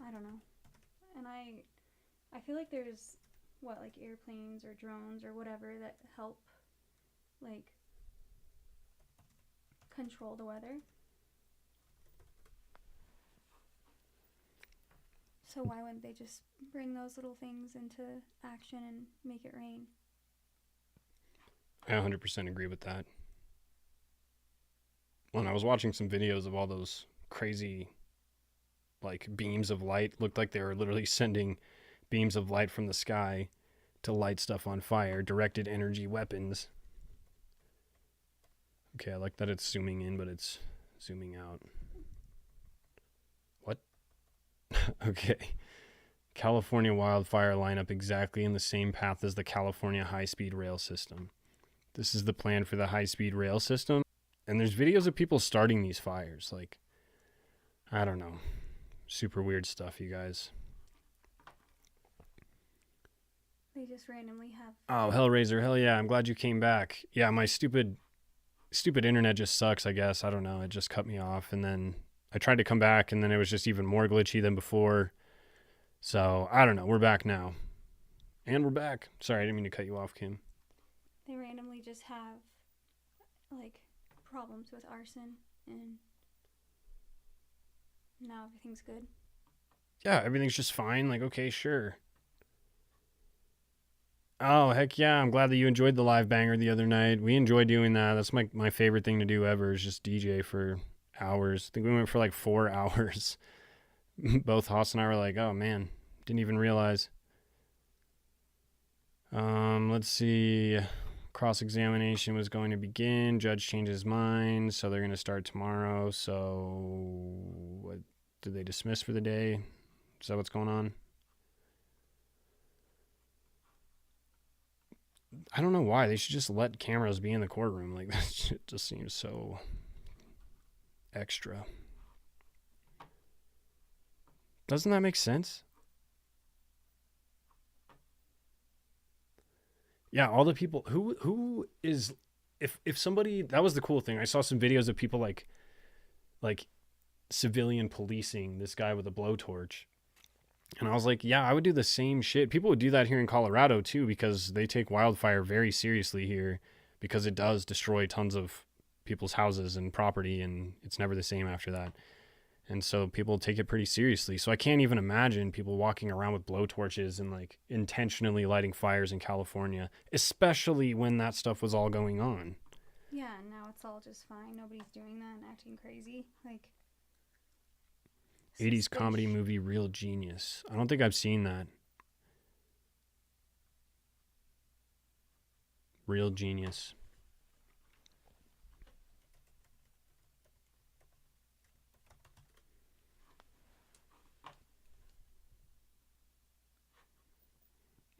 I don't know. And I feel like there's like airplanes or drones or whatever that help like control the weather. So why wouldn't they just bring those little things into action and make it rain? I 100% agree with that. When I was watching some videos of all those crazy like beams of light, looked like they were literally sending beams of light from the sky to light stuff on fire, directed energy weapons. Okay, I like that it's zooming in, but it's zooming out. What? Okay. California wildfire line up exactly in the same path as the California high-speed rail system. This is the plan for the high-speed rail system. And there's videos of people starting these fires. Like, I don't know. Super weird stuff, you guys. They just randomly have... Oh, Hellraiser, hell yeah, I'm glad you came back. Yeah, my stupid internet just sucks, I guess. I don't know, it just cut me off. And then I tried to come back, and then it was just even more glitchy than before. So, I don't know, we're back now. And we're back. Sorry, I didn't mean to cut you off, Kim. They randomly just have, like, problems with arson, and now everything's good. Yeah, everything's just fine. Like, okay, sure. Oh, heck yeah. I'm glad that you enjoyed the live banger the other night. We enjoy doing that. That's my favorite thing to do ever is just DJ for hours. I think we went for like 4 hours. Both Haas and I were like, oh, man, didn't even realize. Let's see. Cross-examination was going to begin. Judge changed his mind, so they're going to start tomorrow. So, what, did they dismiss for the day? Is that what's going on? I don't know why. They should just let cameras be in the courtroom. Like, that shit just seems so extra. Doesn't that make sense? Yeah, all the people who is if somebody, that was the cool thing. I saw some videos of people like civilian policing this guy with a blowtorch. And I was like, yeah, I would do the same shit. People would do that here in Colorado too, because they take wildfire very seriously here, because it does destroy tons of people's houses and property, and it's never the same after that. And so people take it pretty seriously. So I can't even imagine people walking around with blowtorches and like intentionally lighting fires in California, especially when that stuff was all going on. Yeah, and now it's all just fine. Nobody's doing that and acting crazy. Like, 80s comedy movie Real Genius. I don't think I've seen that. Real Genius.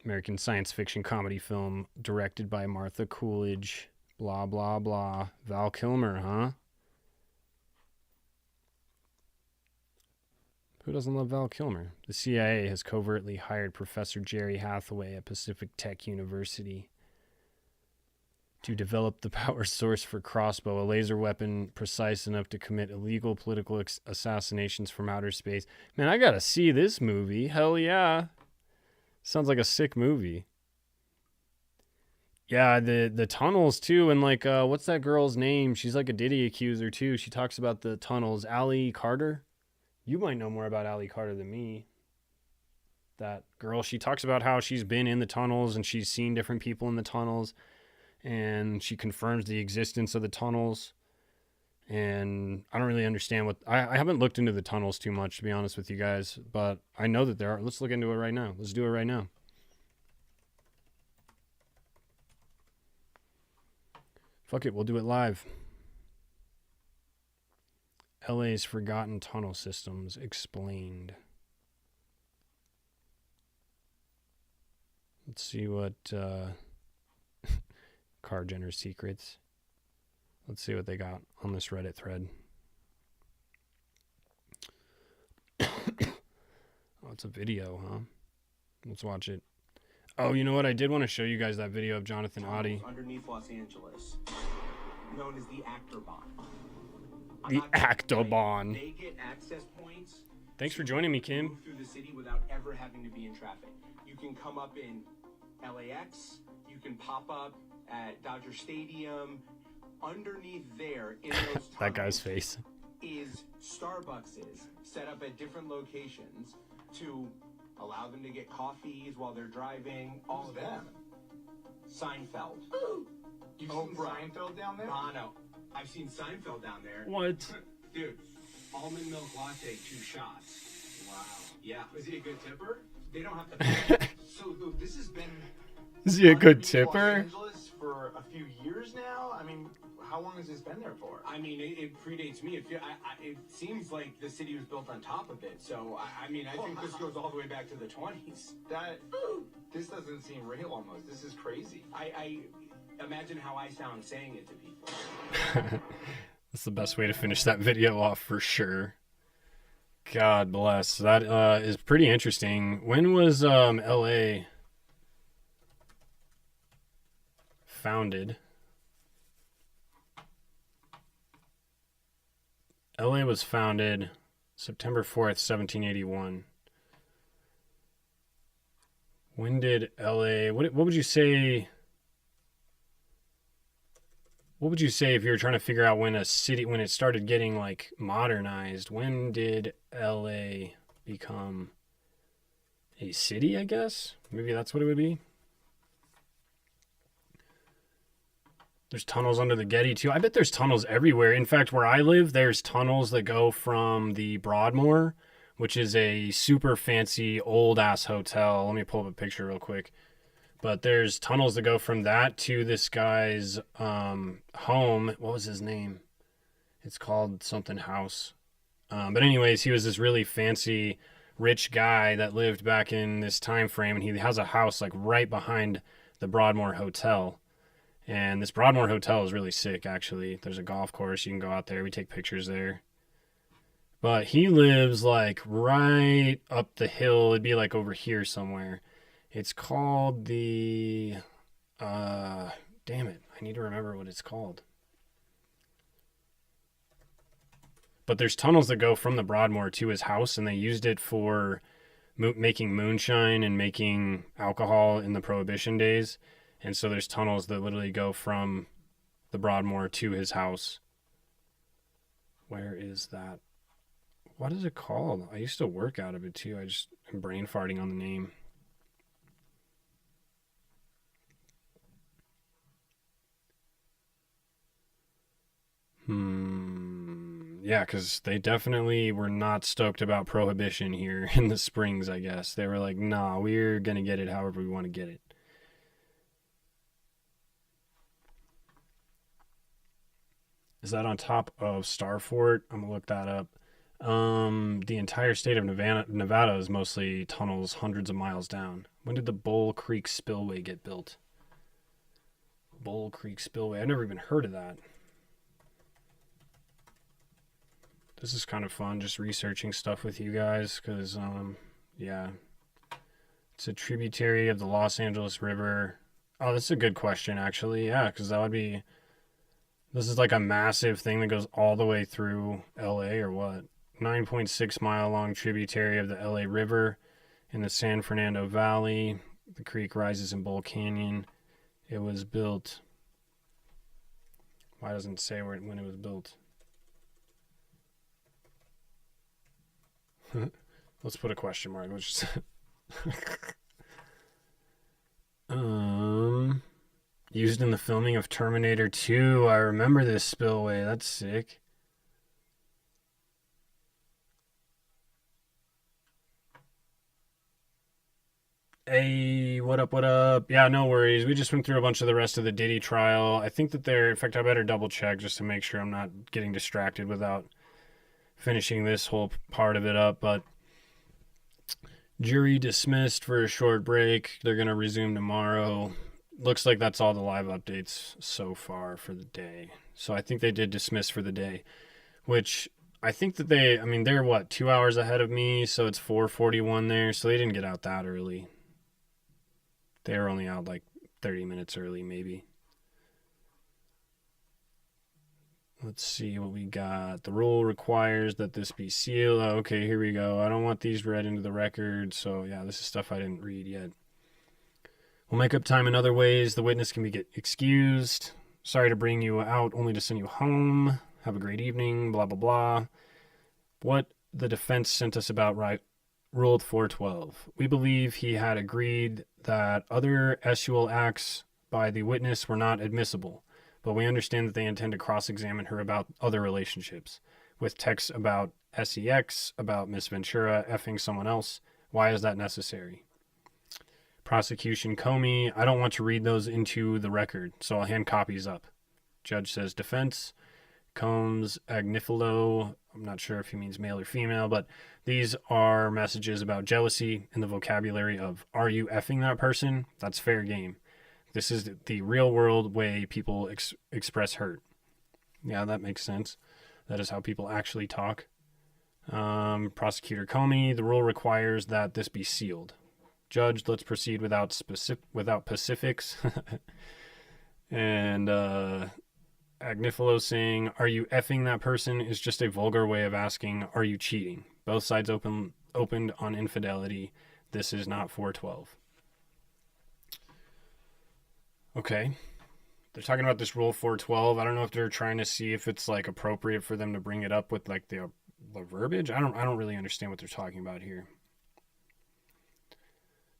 American science fiction comedy film directed by Martha Coolidge. Blah, blah, blah. Val Kilmer, huh? Who doesn't love Val Kilmer? The CIA has covertly hired Professor Jerry Hathaway at Pacific Tech University to develop the power source for Crossbow, a laser weapon precise enough to commit illegal political assassinations from outer space. Man, I gotta see this movie. Hell yeah. Sounds like a sick movie. Yeah, the tunnels too, and like what's that girl's name? She's like a Diddy accuser too. She talks about the tunnels. Allie Carter. You might know more about Allie Carter than me. That girl, she talks about how she's been in the tunnels and she's seen different people in the tunnels, and she confirms the existence of the tunnels. And I don't really understand what I haven't looked into the tunnels too much, to be honest with you guys, but I know that there are. Let's look into it right now. Let's do it right now. Fuck it, we'll do it live. LA's Forgotten Tunnel Systems Explained. Let's see what Car Jenner secrets. Let's see what they got on this Reddit thread. Oh, it's a video, huh? Let's watch it. Oh, you know what? I did want to show you guys that video of Jonathan Oddie. Underneath Los Angeles, known as the Actorbahn. The Actorbahn. They get access points. Thanks for joining me, Kim. Move through the city without ever having to be in traffic. You can come up in LAX. You can pop up at Dodger Stadium. Underneath there, in those that guy's face is Starbuckses set up at different locations to allow them to get coffees while they're driving. All of them. Seinfeld. You've seen Seinfeld down there? No. I've seen Seinfeld down there. What? Dude, almond milk latte, 2 shots. Wow. Yeah. Was he a good tipper? They don't have to pay. So this has been. Is he a good Los tipper? Angeles for a few years now. I mean, how long has this been there for? I mean, it predates me. It seems like the city was built on top of it. So, I mean, I think this goes all the way back to the 20s. This doesn't seem real almost. This is crazy. I imagine how I sound saying it to people. That's the best way to finish that video off for sure. God bless. That is pretty interesting. When was LA founded? LA was founded September 4th, 1781. When did LA, what would you say? What would you say if you were trying to figure out when a city, when it started getting like modernized? When did LA become a city, I guess? Maybe that's what it would be. There's tunnels under the Getty too. I bet there's tunnels everywhere. In fact, where I live, there's tunnels that go from the Broadmoor, which is a super fancy old ass hotel. Let me pull up a picture real quick. But there's tunnels that go from that to this guy's home. What was his name? It's called something House. But anyways, he was this really fancy, rich guy that lived back in this time frame, and he has a house like right behind the Broadmoor Hotel. And this Broadmoor Hotel is really sick, actually. There's a golf course. You can go out there. We take pictures there. But he lives like right up the hill. It'd be like over here somewhere. It's called the, damn it, I need to remember what it's called. But there's tunnels that go from the Broadmoor to his house, and they used it for making moonshine and making alcohol in the Prohibition days. And so there's tunnels that literally go from the Broadmoor to his house. Where is that? What is it called? I used to work out of it too. I just am brain farting on the name. Yeah, because they definitely were not stoked about Prohibition here in the Springs, I guess. They were like, nah, we're going to get it however we want to get it. Is that on top of Starfort? I'm going to look that up. The entire state of Nevada is mostly tunnels hundreds of miles down. When did the Bull Creek Spillway get built? Bull Creek Spillway. I've never even heard of that. This is kind of fun, just researching stuff with you guys, because, yeah. It's a tributary of the Los Angeles River. Oh, that's a good question, actually. Yeah, because that would be... This is like a massive thing that goes all the way through LA, or what? 9.6 mile long tributary of the LA River in the San Fernando Valley. The creek rises in Bull Canyon. It was built... Why doesn't it say when it was built? Let's put a question mark. Let's just... Used in the filming of Terminator 2. I remember this spillway. That's sick. Hey, what up, what up? Yeah, no worries. We just went through a bunch of the rest of the Diddy trial. I think that in fact, I better double check just to make sure I'm not getting distracted without finishing this whole part of it up. But jury dismissed for a short break. They're going to resume tomorrow. Looks like that's all the live updates so far for the day. So I think they did dismiss for the day, which I think that they're what, 2 hours ahead of me, so it's 4:41 there, so they didn't get out that early. They were only out like 30 minutes early, maybe. Let's see what we got. The rule requires that this be sealed. Oh, okay, here we go. I don't want these read into the record, so yeah, this is stuff I didn't read yet. We'll make up time in other ways. The witness can be excused. Sorry to bring you out, only to send you home. Have a great evening, blah, blah, blah. What the defense sent us about ruled 412. We believe he had agreed that other SUL acts by the witness were not admissible, but we understand that they intend to cross-examine her about other relationships, with texts about SEX, about Miss Ventura effing someone else. Why is that necessary? Prosecution Comey, I don't want to read those into the record, so I'll hand copies up. Judge says defense. Combs, Agnifilo, I'm not sure if he means male or female, but these are messages about jealousy in the vocabulary of, are you effing that person? That's fair game. This is the real world way people express hurt. Yeah, that makes sense. That is how people actually talk. Prosecutor Comey, the rule requires that this be sealed. Judge, let's proceed without specifics. And Agnifilo saying, are you effing that person is just a vulgar way of asking, are you cheating? Both sides opened on infidelity. This is not 412. Okay. They're talking about this rule 412. I don't know if they're trying to see if it's like appropriate for them to bring it up with like the verbiage. I don't really understand what they're talking about here.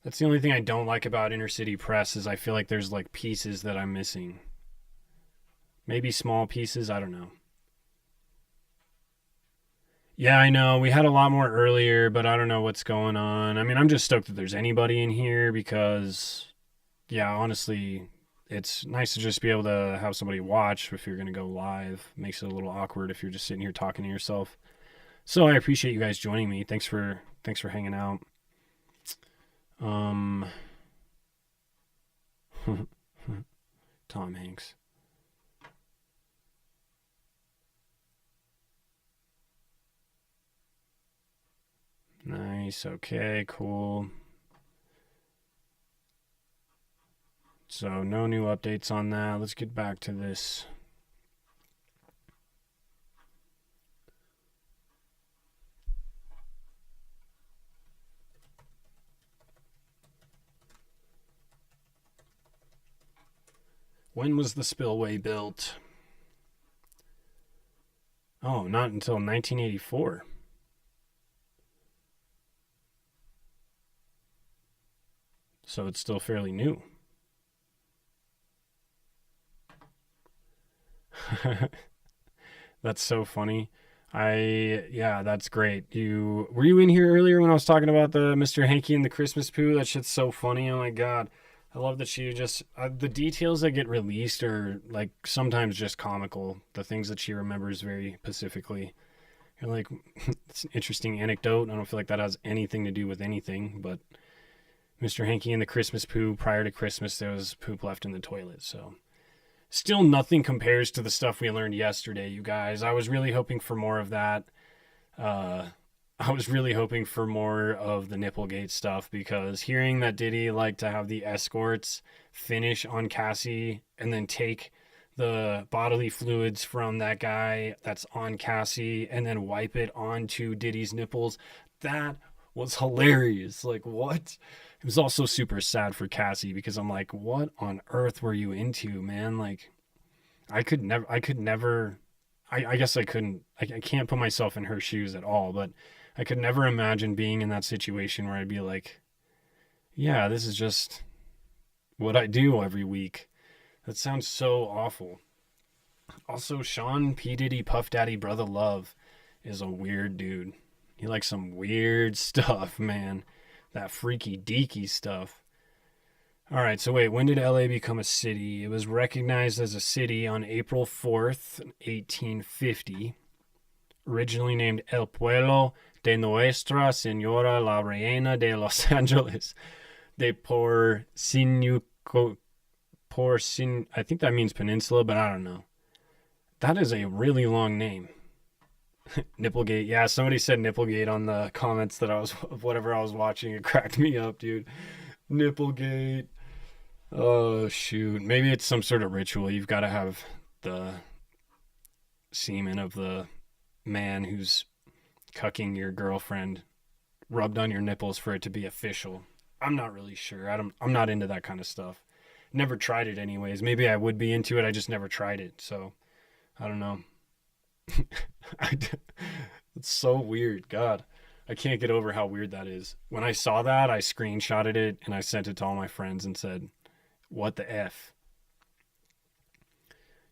That's the only thing I don't like about inner city press is I feel like there's like pieces that I'm missing. Maybe small pieces, I don't know. Yeah, I know. We had a lot more earlier, but I don't know what's going on. I mean, I'm just stoked that there's anybody in here because, yeah, honestly, it's nice to just be able to have somebody watch if you're going to go live. Makes it a little awkward if you're just sitting here talking to yourself. So I appreciate you guys joining me. Thanks for hanging out. Tom Hanks. Nice. Okay, cool. So no new updates on that. Let's get back to this. When was the spillway built? Oh, not until 1984. So it's still fairly new. That's so funny. Yeah, that's great. Were you in here earlier when I was talking about the Mr. Hanky and the Christmas poo? That shit's so funny. Oh my God. I love that she just, the details that get released are like sometimes just comical. The things that she remembers very specifically. You're like, it's an interesting anecdote. I don't feel like that has anything to do with anything, but Mr. Hanky and the Christmas poo, prior to Christmas, there was poop left in the toilet. So Still nothing compares to the stuff we learned yesterday, you guys. I was really hoping for more of that. I was really hoping for more of the Nipplegate stuff, because hearing that Diddy liked to have the escorts finish on Cassie and then take the bodily fluids from that guy that's on Cassie and then wipe it onto Diddy's nipples, that was hilarious. Like, what? It was also super sad for Cassie, because I'm like, what on earth were you into, man? Like, I guess I couldn't, I can't put myself in her shoes at all, but I could never imagine being in that situation where I'd be like, yeah, this is just what I do every week. That sounds so awful. Also, Sean P. Diddy Puff Daddy Brother Love is a weird dude. He likes some weird stuff, man. That freaky deaky stuff. All right, so wait, when did LA become a city? It was recognized as a city on April 4th, 1850. Originally named El Pueblo de Nuestra Señora la Reina de Los Angeles de I think that means peninsula, but I don't know. That is a really long name. Nipplegate. Yeah, somebody said Nipplegate on the comments that I was watching. It cracked me up, dude. Nipplegate. Oh, shoot. Maybe it's some sort of ritual. You've got to have the semen of the man who's cucking your girlfriend rubbed on your nipples for it to be official. I'm not really sure. I'm not into that kind of stuff. Never tried it anyways. Maybe I would be into it. I just never tried it. So, I don't know. It's so weird. God, I can't get over how weird that is. When I saw that, I screenshotted it and I sent it to all my friends and said, what the F?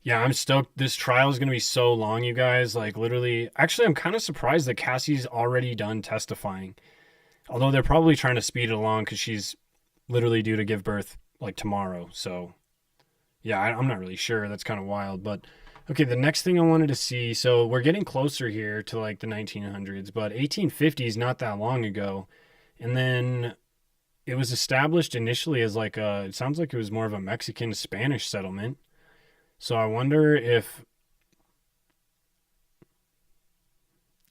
Yeah, I'm stoked. This trial is going to be so long, you guys. Like, literally, actually, I'm kind of surprised that Cassie's already done testifying. Although they're probably trying to speed it along because she's literally due to give birth, like, tomorrow. So, yeah, I'm not really sure. That's kind of wild. But, okay, the next thing I wanted to see, so we're getting closer here to, like, the 1900s. But 1850 is not that long ago. And then it was established initially as, like, it sounds like it was more of a Mexican-Spanish settlement. So I wonder if,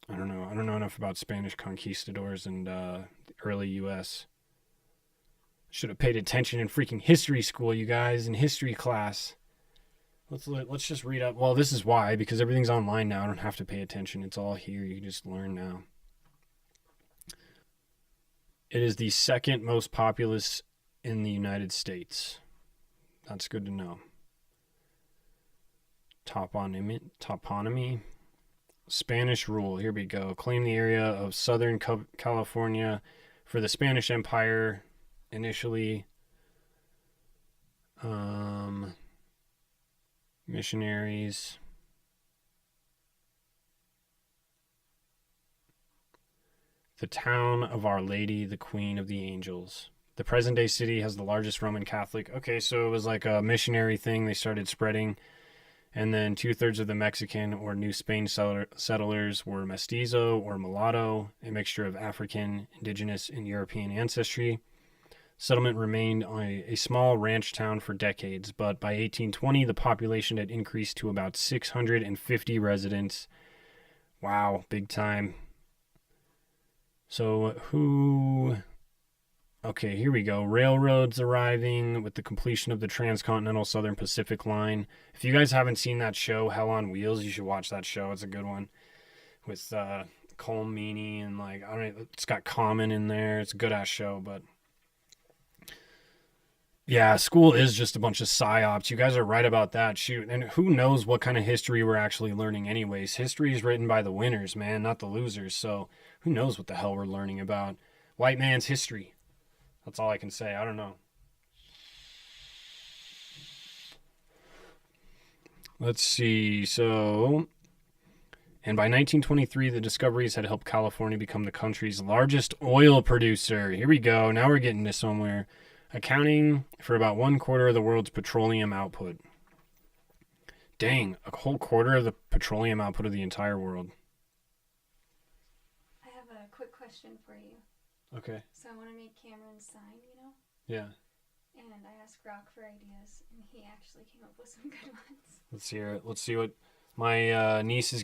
I don't know enough about Spanish conquistadors and the early U.S. Should have paid attention in freaking history school, you guys, in history class. Let's just read up. Well, this is why, because everything's online now. I don't have to pay attention. It's all here. You can just learn now. It is the second most populous in the United States. That's good to know. Toponymy. Spanish rule. Here we go. Claim the area of Southern California for the Spanish Empire initially. Missionaries. The town of Our Lady, the Queen of the Angels. The present-day city has the largest Roman Catholic. Okay, so it was like a missionary thing. They started spreading. And then 2/3 of the Mexican or New Spain settlers were mestizo or mulatto, a mixture of African, indigenous, and European ancestry. Settlement remained a small ranch town for decades, but by 1820, the population had increased to about 650 residents. Wow, big time. So okay, here we go. Railroads arriving with the completion of the Transcontinental Southern Pacific Line. If you guys haven't seen that show, Hell on Wheels, you should watch that show. It's a good one. With Cole Meany and like, I don't know, it's got Common in there. It's a good ass show, but yeah, school is just a bunch of psyops. You guys are right about that. Shoot. And who knows what kind of history we're actually learning anyways. History is written by the winners, man, not the losers. So who knows what the hell we're learning about. White man's history. That's all I can say. I don't know. Let's see. So, and by 1923, the discoveries had helped California become the country's largest oil producer. Here we go. Now we're getting to somewhere. Accounting for about 1/4 of the world's petroleum output. Dang, a whole quarter of the petroleum output of the entire world. I have a quick question for you. Okay. So I want to make Cameron sign, Yeah. And and I asked Rock for ideas, and he actually came up with some good ones. Let's hear it. Let's see what my niece is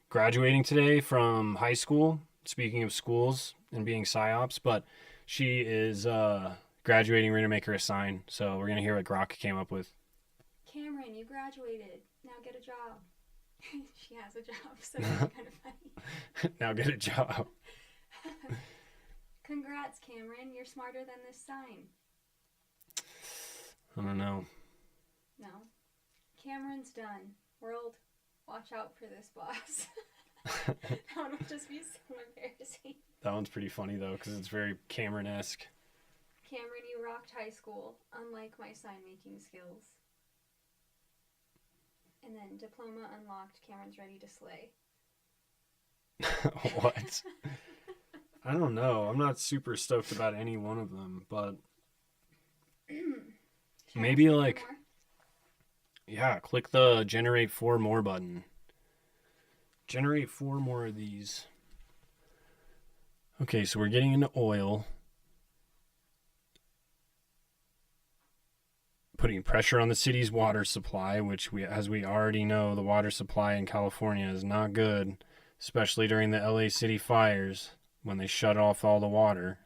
graduating today from high school. Speaking of schools and being psyops, but she is graduating. We're gonna make her a sign, so we're gonna hear what Grok came up with. Cameron, you graduated. Now get a job. She has a job, so that's kind of funny. Now get a job. Congrats, Cameron. You're smarter than this sign. I don't know. No. Cameron's done. World, watch out for this boss. That one would just be so embarrassing. That one's pretty funny, though, because it's very Cameron-esque. Cameron, you rocked high school, unlike my sign-making skills. And then diploma unlocked, Cameron's ready to slay. What? I don't know. I'm not super stoked about any one of them, but maybe like, yeah, click the generate 4 more button. Generate 4 more of these. Okay, so we're getting into oil. Putting pressure on the city's water supply, which as we already know, the water supply in California is not good, especially during the LA City fires when they shut off all the water.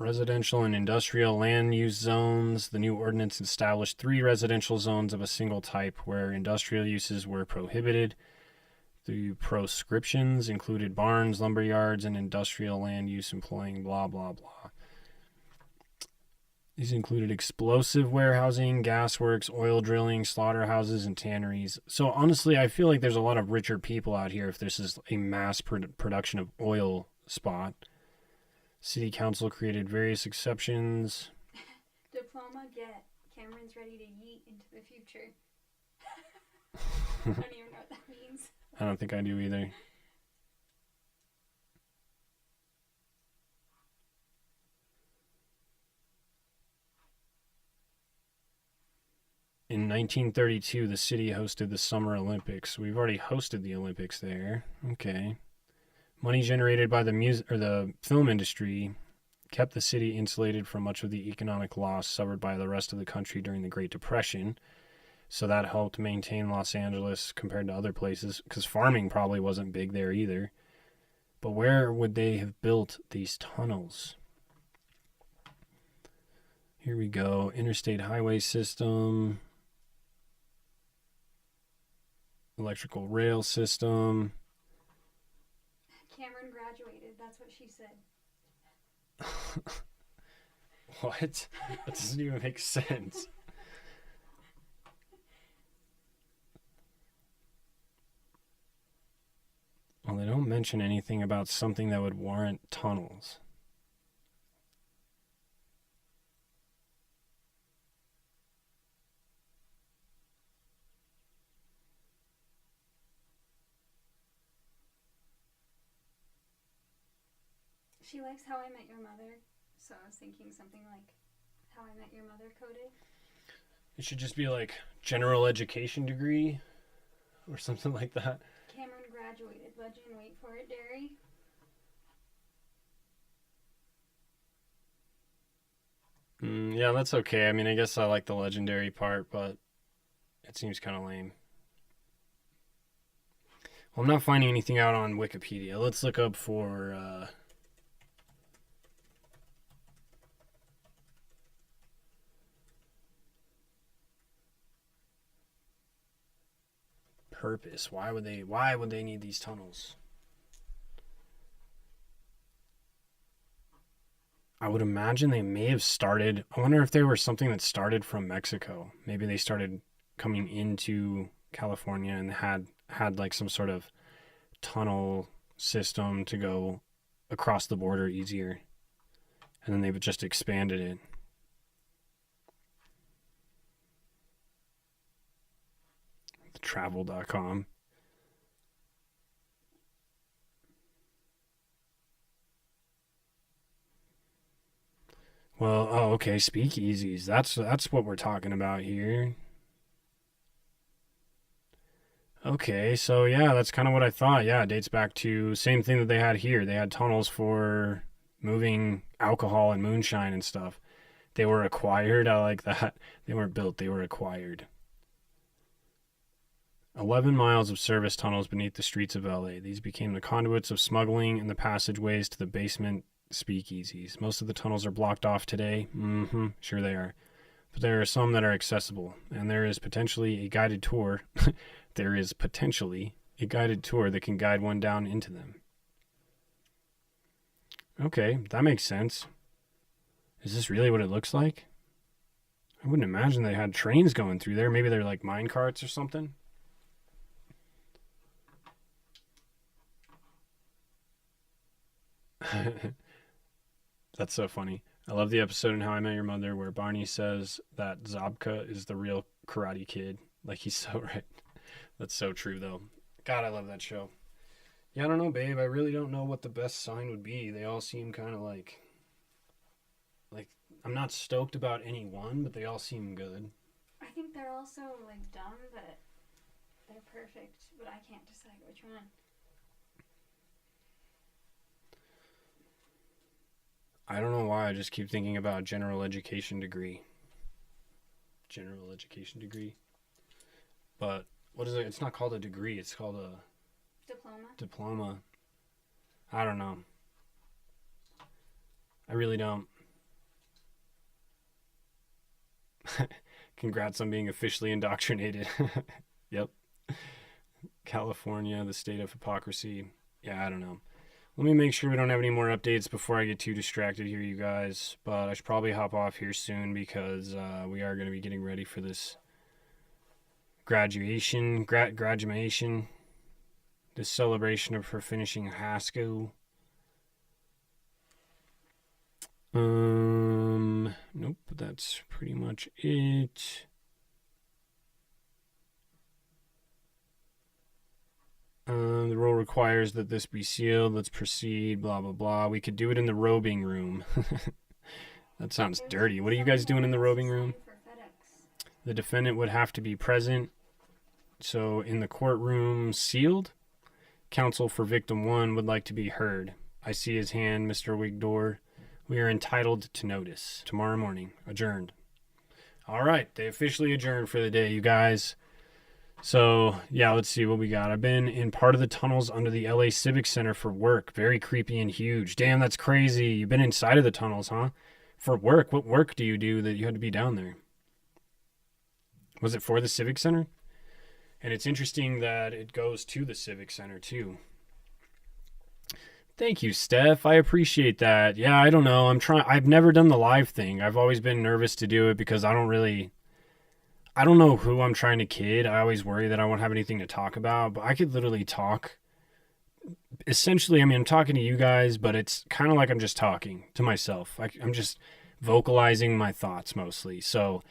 Residential and industrial land use zones. The new ordinance established 3 residential zones of a single type where industrial uses were prohibited. The proscriptions included barns, lumber yards, and industrial land use employing blah, blah, blah. These included explosive warehousing, gasworks, oil drilling, slaughterhouses, and tanneries. So honestly, I feel like there's a lot of richer people out here if this is a mass production of oil spot. City Council created various exceptions. Diploma get. Cameron's ready to yeet into the future. I don't even know what that means. I don't think I do either. In 1932, the city hosted the Summer Olympics. We've already hosted the Olympics there. Okay. Money generated by the film industry kept the city insulated from much of the economic loss suffered by the rest of the country during the Great Depression. So that helped maintain Los Angeles compared to other places, because farming probably wasn't big there either. But where would they have built these tunnels? Here we go. Interstate highway system. Electrical rail system. Cameron graduated. That's what she said. What? That doesn't even make sense. Well, they don't mention anything about something that would warrant tunnels. She likes How I Met Your Mother, so I was thinking something like How I Met Your Mother coded. It should just be like general education degree or something like that. Cameron graduated. Legend, wait for it, Derry. Yeah, that's okay. I mean, I guess I like the legendary part, but it seems kind of lame. Well, I'm not finding anything out on Wikipedia. Let's look up for... purpose. Why would they need these tunnels? I would imagine they may have started. I wonder if they were something that started from Mexico. Maybe they started coming into California and had like some sort of tunnel system to go across the border easier. And then they've just expanded it. Travel.com. Well, oh, okay, speakeasies. That's what we're talking about here. Okay, so yeah, that's kind of what I thought. Yeah, it dates back to same thing that they had here. They had tunnels for moving alcohol and moonshine and stuff. They were acquired. I like that. They weren't built, they were acquired. 11 miles of service tunnels beneath the streets of LA. These became the conduits of smuggling and the passageways to the basement speakeasies. Most of the tunnels are blocked off today. Sure they are. But there are some that are accessible, and there is potentially a guided tour. There is potentially a guided tour that can guide one down into them. Okay, that makes sense. Is this really what it looks like? I wouldn't imagine they had trains going through there. Maybe they're like mine carts or something. That's so funny. I love the episode in How I Met Your Mother where Barney says that Zabka is the real Karate Kid. Like, he's so right. That's so true, though. God, I love that show. Yeah, I don't know, babe. I really don't know what the best sign would be. They all seem kind of like I'm not stoked about any one, but they all seem good. I think they're also like dumb, but they're perfect. But I can't decide which one. I don't know why. I just keep thinking about general education degree. General education degree. But what is it? It's not called a degree. It's called a diploma. I don't know. I really don't. Congrats on being officially indoctrinated. Yep. California, the state of hypocrisy. Yeah, I don't know. Let me make sure we don't have any more updates before I get too distracted here, you guys. But I should probably hop off here soon because we are going to be getting ready for this graduation, this celebration of her finishing high school. Nope, that's pretty much it. The rule requires that this be sealed. Let's proceed, blah, blah, blah. We could do it in the robing room. That sounds dirty. What are you guys doing in the robing room? The defendant would have to be present. So in the courtroom sealed, counsel for victim 1 would like to be heard. I see his hand, Mr. Wigdor. We are entitled to notice. Tomorrow morning. Adjourned. All right. They officially adjourned for the day, you guys. So, yeah, let's see what we got. I've been in part of the tunnels under the LA Civic Center for work. Very creepy and huge. Damn, that's crazy. You've been inside of the tunnels, huh? For work? What work do you do that you had to be down there? Was it for the Civic Center? And it's interesting that it goes to the Civic Center, too. Thank you, Steph. I appreciate that. Yeah, I don't know. I've never done the live thing. I've always been nervous to do it because I don't know who I'm trying to kid. I always worry that I won't have anything to talk about, but I could literally talk. Essentially, I mean, I'm talking to you guys, but it's kind of like I'm just talking to myself. I'm just vocalizing my thoughts mostly. So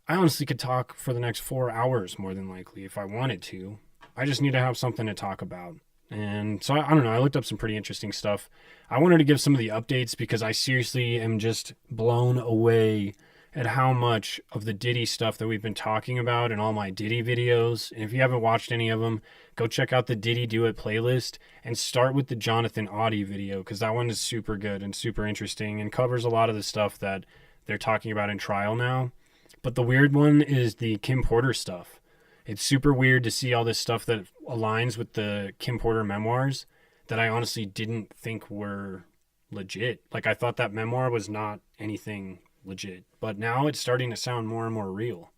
I honestly could talk for the next 4 hours more than likely if I wanted to. I just need to have something to talk about. And so I don't know. I looked up some pretty interesting stuff. I wanted to give some of the updates because I seriously am just blown away at how much of the Diddy stuff that we've been talking about in all my Diddy videos. And if you haven't watched any of them, go check out the Diddy Do It playlist and start with the Jonathan Audie video because that one is super good and super interesting and covers a lot of the stuff that they're talking about in trial now. But the weird one is the Kim Porter stuff. It's super weird to see all this stuff that aligns with the Kim Porter memoirs that I honestly didn't think were legit. Like, I thought that memoir was not anything legit. But now it's starting to sound more and more real.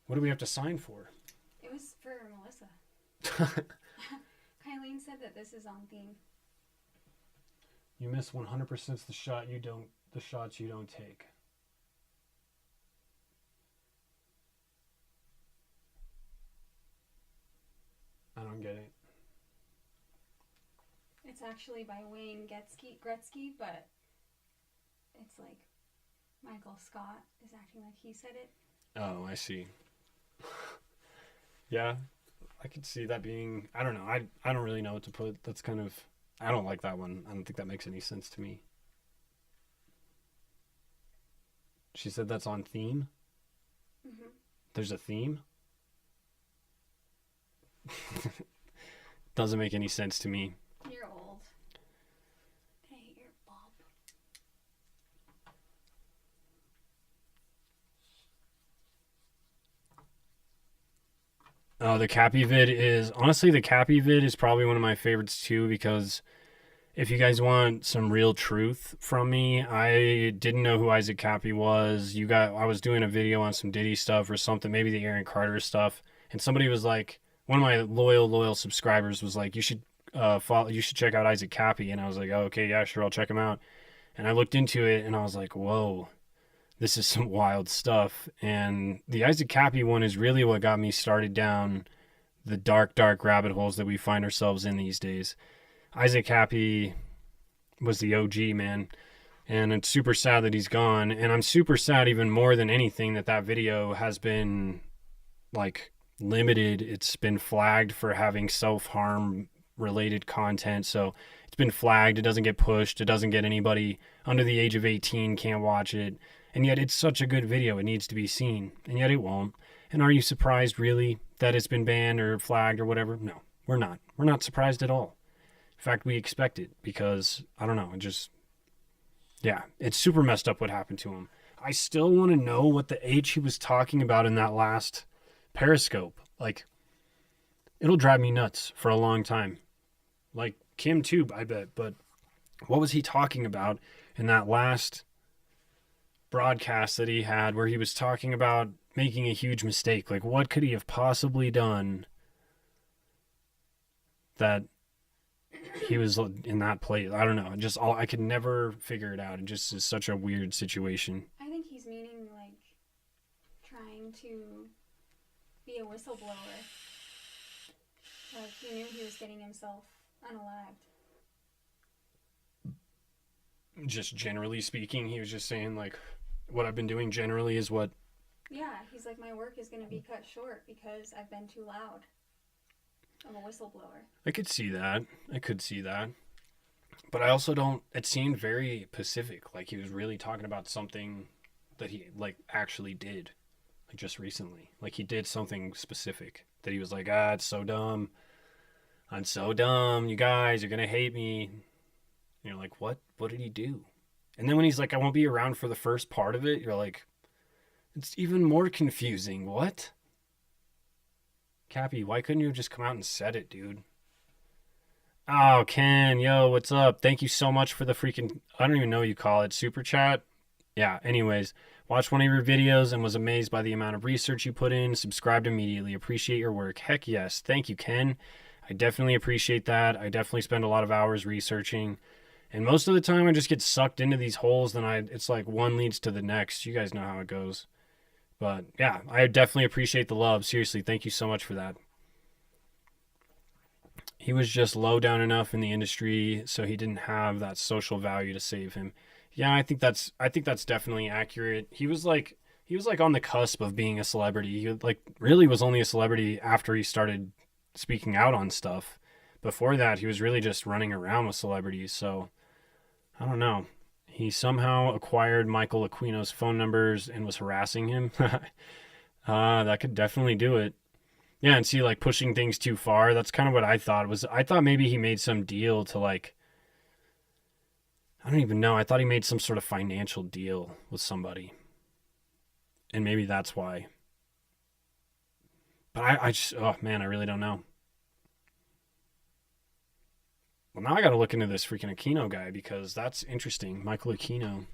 What do we have to sign for? It was for Melissa. Kylene said that this is on theme. You miss 100% the shots you don't take. I don't get it. It's actually by Wayne Gretzky, but it's like Michael Scott is acting like he said it. Oh, I see. Yeah, I could see that being, I don't know. I don't really know what to put. That's kind of, I don't like that one. I don't think that makes any sense to me. She said that's on theme? Mm-hmm. There's a theme? Doesn't make any sense to me. You're old. I hate your bob. Oh, the Cappy vid is... Honestly, the Cappy vid is probably one of my favorites too, because if you guys want some real truth from me, I didn't know who Isaac Cappy was. I was doing a video on some Diddy stuff or something, maybe the Aaron Carter stuff, and somebody was like, one of my loyal subscribers was like, you should check out Isaac Cappy, and I was like, oh, okay, yeah, sure, I'll check him out. And I looked into it, and I was like, whoa, this is some wild stuff. And the Isaac Cappy one is really what got me started down the dark rabbit holes that we find ourselves in these days. Isaac Cappy was the OG, man. And it's super sad that he's gone. And I'm super sad even more than anything that video has been, like, limited. It's been flagged for having self-harm related content. So it's been flagged. It doesn't get pushed. It doesn't get anybody under the age of 18 can't watch it. And yet it's such a good video. It needs to be seen. And yet it won't. And are you surprised, really, that it's been banned or flagged or whatever? No, we're not. We're not surprised at all. In fact, we expect it because, I don't know, it's super messed up what happened to him. I still want to know what the H he was talking about in that last Periscope. Like, it'll drive me nuts for a long time. Like, Kim too, I bet. But what was he talking about in that last broadcast that he had where he was talking about making a huge mistake? Like, what could he have possibly done that he was in that place? I don't know. I could never figure it out. It just is such a weird situation. I think he's meaning, like, trying to be a whistleblower. Like, he knew he was getting himself unalived. Just generally speaking, he was just saying, like, what I've been doing generally is what... Yeah, he's like, my work is going to be cut short because I've been too loud. I'm a whistleblower. I could see that. But I also don't... It seemed very Pacific. Like, he was really talking about something that he, like, actually did. Like, just recently. Like, he did something specific. That he was like, it's so dumb. I'm so dumb. You guys are going to hate me. And you're like, what? What did he do? And then when he's like, I won't be around for the first part of it, you're like, it's even more confusing. What? Cappy, why couldn't you have just come out and said it, dude? Oh, Ken, yo, what's up? Thank you so much for the freaking, I don't even know what you call it, super chat? Yeah, anyways, watched one of your videos and was amazed by the amount of research you put in. Subscribed immediately. Appreciate your work. Heck yes. Thank you, Ken. I definitely appreciate that. I definitely spend a lot of hours researching. And most of the time I just get sucked into these holes, then it's like one leads to the next. You guys know how it goes. But yeah, I definitely appreciate the love. Seriously, thank you so much for that. He was just low down enough in the industry, so he didn't have that social value to save him. Yeah, I think that's definitely accurate. He was like on the cusp of being a celebrity. He like really was only a celebrity after he started speaking out on stuff. Before that, he was really just running around with celebrities. So I don't know. He somehow acquired Michael Aquino's phone numbers and was harassing him. That could definitely do it. Yeah, and see, like, pushing things too far, that's kind of what I thought. I thought maybe he made some deal to, like, I don't even know. I thought he made some sort of financial deal with somebody. And maybe that's why. But I just, oh, man, I really don't know. Well, now I got to look into this freaking Aquino guy because that's interesting. Michael Aquino.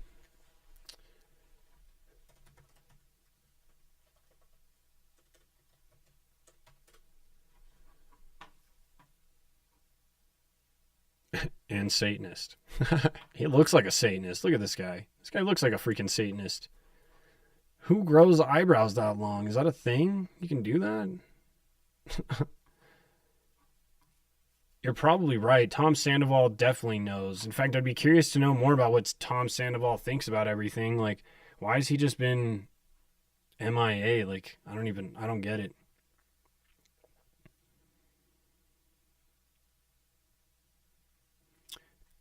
And Satanist. He looks like a Satanist. Look at this guy. This guy looks like a freaking Satanist. Who grows eyebrows that long? Is that a thing? You can do that? You're probably right. Tom Sandoval definitely knows. In fact, I'd be curious to know more about what Tom Sandoval thinks about everything. Like, why has he just been MIA? Like, I don't get it.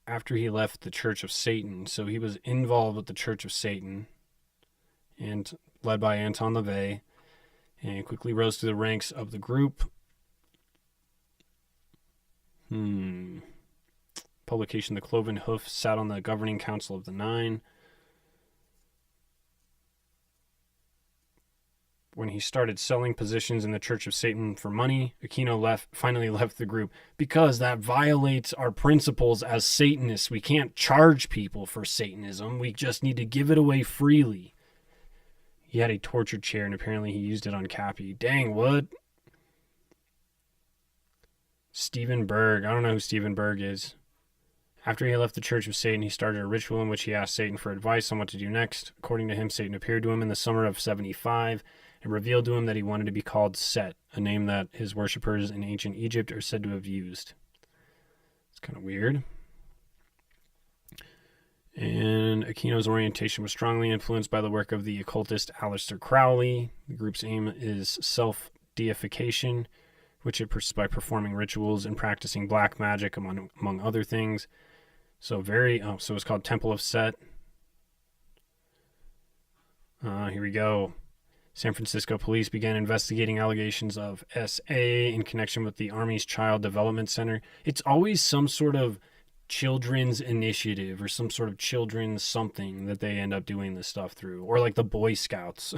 After he left the Church of Satan, so he was involved with the Church of Satan and led by Anton LaVey, and quickly rose to the ranks of the group. Publication, The Cloven Hoof sat on the governing council of the Nine. When he started selling positions in the Church of Satan for money, Aquino finally left the group because that violates our principles as Satanists. We can't charge people for Satanism. We just need to give it away freely. He had a torture chair, and apparently he used it on Cappy. Dang, what? Stephen Berg. I don't know who Stephen Berg is. After he left the Church of Satan, he started a ritual in which he asked Satan for advice on what to do next. According to him, Satan appeared to him in the summer of 75 and revealed to him that he wanted to be called Set, a name that his worshippers in ancient Egypt are said to have used. It's kind of weird. And Aquino's orientation was strongly influenced by the work of the occultist Aleister Crowley. The group's aim is self-deification, which it pursues by performing rituals and practicing black magic, among other things. So it's called Temple of Set. Here we go. San Francisco police began investigating allegations of SA in connection with the Army's Child Development Center. It's always some sort of children's initiative or some sort of children's something that they end up doing this stuff through. Or like the Boy Scouts.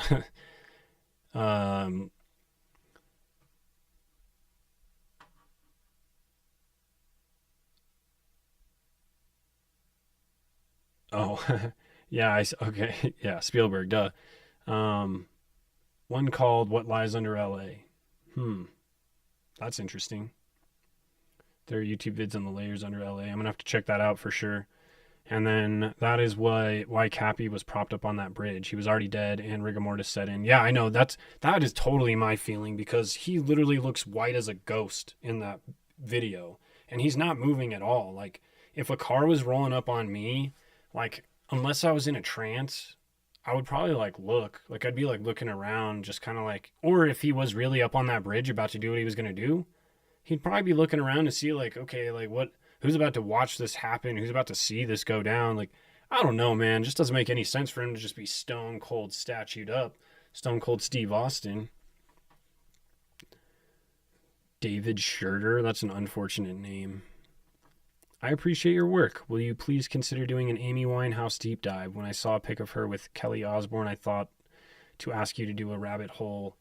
Oh, yeah, okay. Yeah, Spielberg, duh. One called What Lies Under LA. That's interesting. There are YouTube vids on the layers under LA. I'm going to have to check that out for sure. And then that is why Cappy was propped up on that bridge. He was already dead and rigor mortis set in. Yeah, I know. That is totally my feeling because he literally looks white as a ghost in that video. And he's not moving at all. Like, if a car was rolling up on me, like, unless I was in a trance, I would probably look. Like, I'd be looking around, just kind of or if he was really up on that bridge about to do what he was going to do, he'd probably be looking around to see okay, who's about to watch this happen? Who's about to see this go down? I don't know, man. It just doesn't make any sense for him to just be stone cold statued up. Stone Cold Steve Austin. David Schurter. That's an unfortunate name. I appreciate your work. Will you please consider doing an Amy Winehouse deep dive? When I saw a pic of her with Kelly Osbourne, I thought to ask you to do a rabbit hole.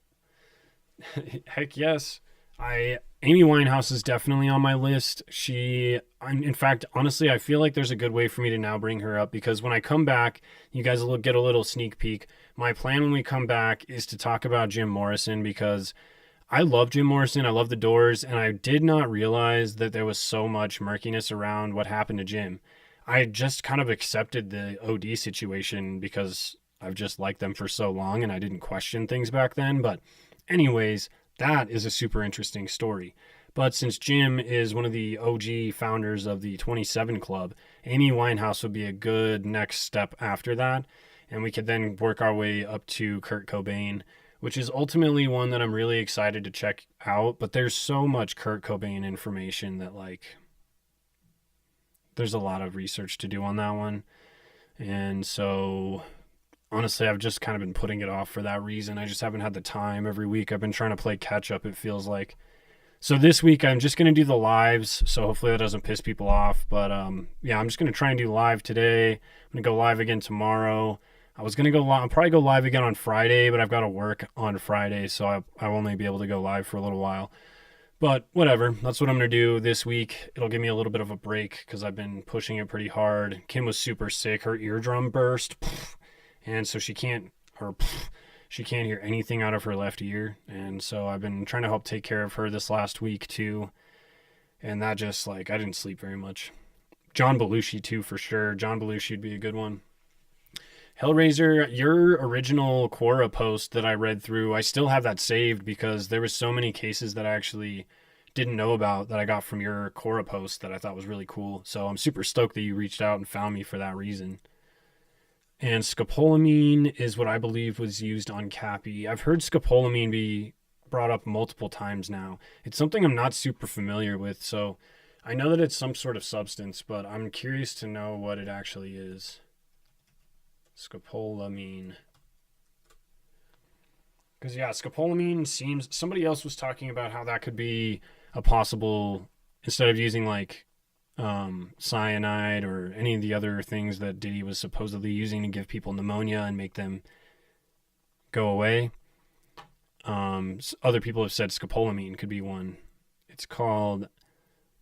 Heck yes. Amy Winehouse is definitely on my list. In fact, honestly, I feel like there's a good way for me to now bring her up because when I come back, you guys will get a little sneak peek. My plan when we come back is to talk about Jim Morrison because I love Jim Morrison. I love the Doors, and I did not realize that there was so much murkiness around what happened to Jim. I just kind of accepted the OD situation because I've just liked them for so long and I didn't question things back then. But anyways, that is a super interesting story. But since Jim is one of the OG founders of the 27 Club, Amy Winehouse would be a good next step after that. And we could then work our way up to Kurt Cobain, which is ultimately one that I'm really excited to check out. But there's so much Kurt Cobain information that there's a lot of research to do on that one. And so honestly, I've just kind of been putting it off for that reason. I just haven't had the time. Every week I've been trying to play catch up, it feels like. So this week I'm just going to do the lives. So hopefully that doesn't piss people off. But yeah, I'm just going to try and do live today. I'm going to go live again tomorrow. I was going to go live. I'll probably go live again on Friday, but I've got to work on Friday. So I'll only be able to go live for a little while. But whatever. That's what I'm going to do this week. It'll give me a little bit of a break because I've been pushing it pretty hard. Kim was super sick. Her eardrum burst. And so she can't hear anything out of her left ear. And so I've been trying to help take care of her this last week too. And that just I didn't sleep very much. John Belushi too, for sure. John Belushi would be a good one. Hellraiser, your original Quora post that I read through, I still have that saved because there was so many cases that I actually didn't know about that I got from your Quora post that I thought was really cool. So I'm super stoked that you reached out and found me for that reason. And scopolamine is what I believe was used on Cappy. I've heard scopolamine be brought up multiple times now. It's something I'm not super familiar with, so I know that it's some sort of substance, but I'm curious to know what it actually is. Scopolamine. Because, yeah, scopolamine seems... Somebody else was talking about how that could be a possible instead of using like cyanide or any of the other things that Diddy was supposedly using to give people pneumonia and make them go away. Other people have said scopolamine could be one. It's called,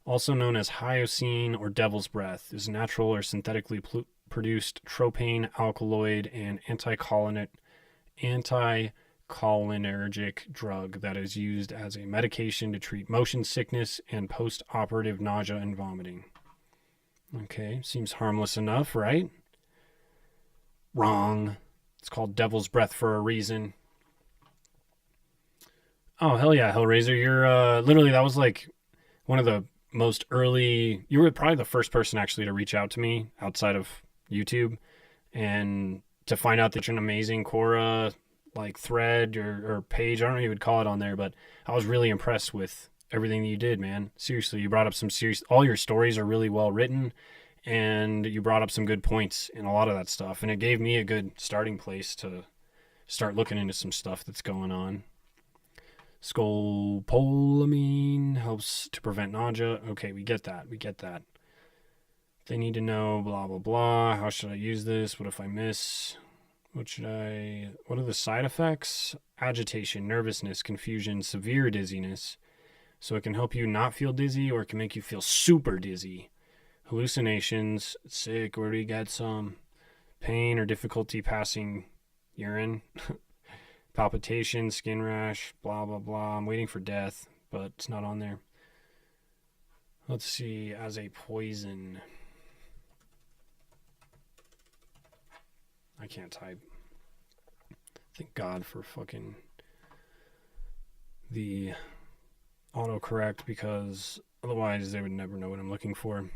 also known as hyoscine or devil's breath, is a natural or synthetically produced tropane alkaloid and anticholinergic drug that is used as a medication to treat motion sickness and post-operative nausea and vomiting. Okay, seems harmless enough, right? Wrong. It's called devil's breath for a reason. Oh, hell yeah, Hellraiser. You're literally, that was like one of the most early, you were probably the first person actually to reach out to me outside of YouTube and to find out that you're an amazing Quora like thread or page. I don't know what you would call it on there, but I was really impressed with everything that you did, man. Seriously, you brought up some serious, all your stories are really well written, and you brought up some good points in a lot of that stuff, and it gave me a good starting place to start looking into some stuff that's going on. Scopolamine helps to prevent nausea. Okay, we get that. They need to know blah blah blah. How should I use this? What if I miss? What are the side effects? Agitation, nervousness, confusion, severe dizziness. So it can help you not feel dizzy, or it can make you feel super dizzy. Hallucinations, sick, where do you get some? Pain or difficulty passing urine. Palpitation, skin rash, blah, blah, blah. I'm waiting for death, but it's not on there. Let's see, as a poison. I can't type. Thank God for fucking the autocorrect, because otherwise they would never know what I'm looking for.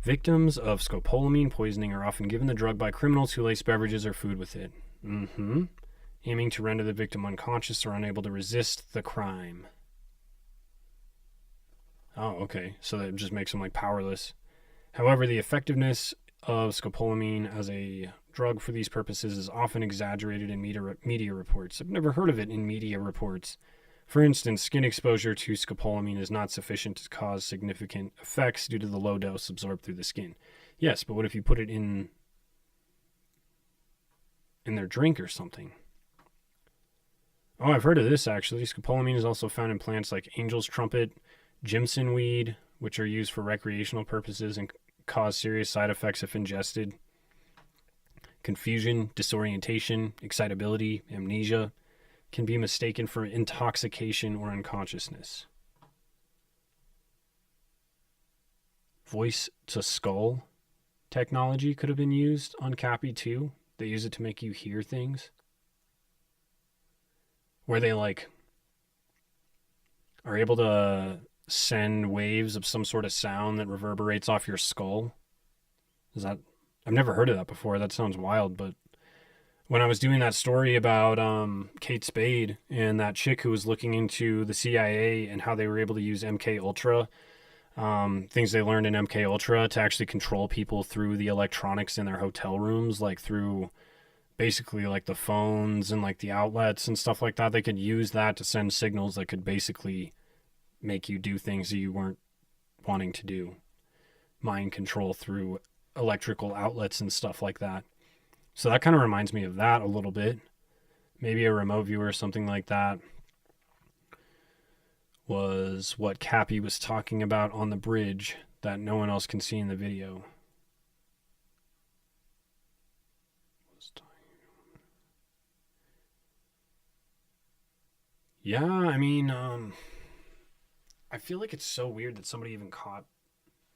Victims of scopolamine poisoning are often given the drug by criminals who lace beverages or food with it. Aiming to render the victim unconscious or unable to resist the crime. Oh, okay. So that just makes them like powerless. However, the effectiveness of scopolamine as a drug for these purposes is often exaggerated in media reports. I've never heard of it in media reports. For instance, skin exposure to scopolamine is not sufficient to cause significant effects due to the low dose absorbed through the skin. Yes, but what if you put it in their drink or something? Oh, I've heard of this actually. Scopolamine is also found in plants like angel's trumpet, Jimson weed, which are used for recreational purposes and cause serious side effects if ingested. Confusion, disorientation, excitability, amnesia can be mistaken for intoxication or unconsciousness. Voice to skull technology could have been used on pt2. They use it to make you hear things. Where they like are able to send waves of some sort of sound that reverberates off your skull. Is that, I've never heard of that before. That sounds wild, but when I was doing that story about Kate Spade and that chick who was looking into the CIA and how they were able to use MK Ultra, things they learned in MK Ultra to actually control people through the electronics in their hotel rooms, like through basically like the phones and like the outlets and stuff like that. They could use that to send signals that could basically make you do things that you weren't wanting to do. Mind control through electrical outlets and stuff like that. So that kind of reminds me of that a little bit. Maybe a remote viewer or something like that was what Cappy was talking about on the bridge that no one else can see in the video. Yeah, I mean, I feel like it's so weird that somebody even caught...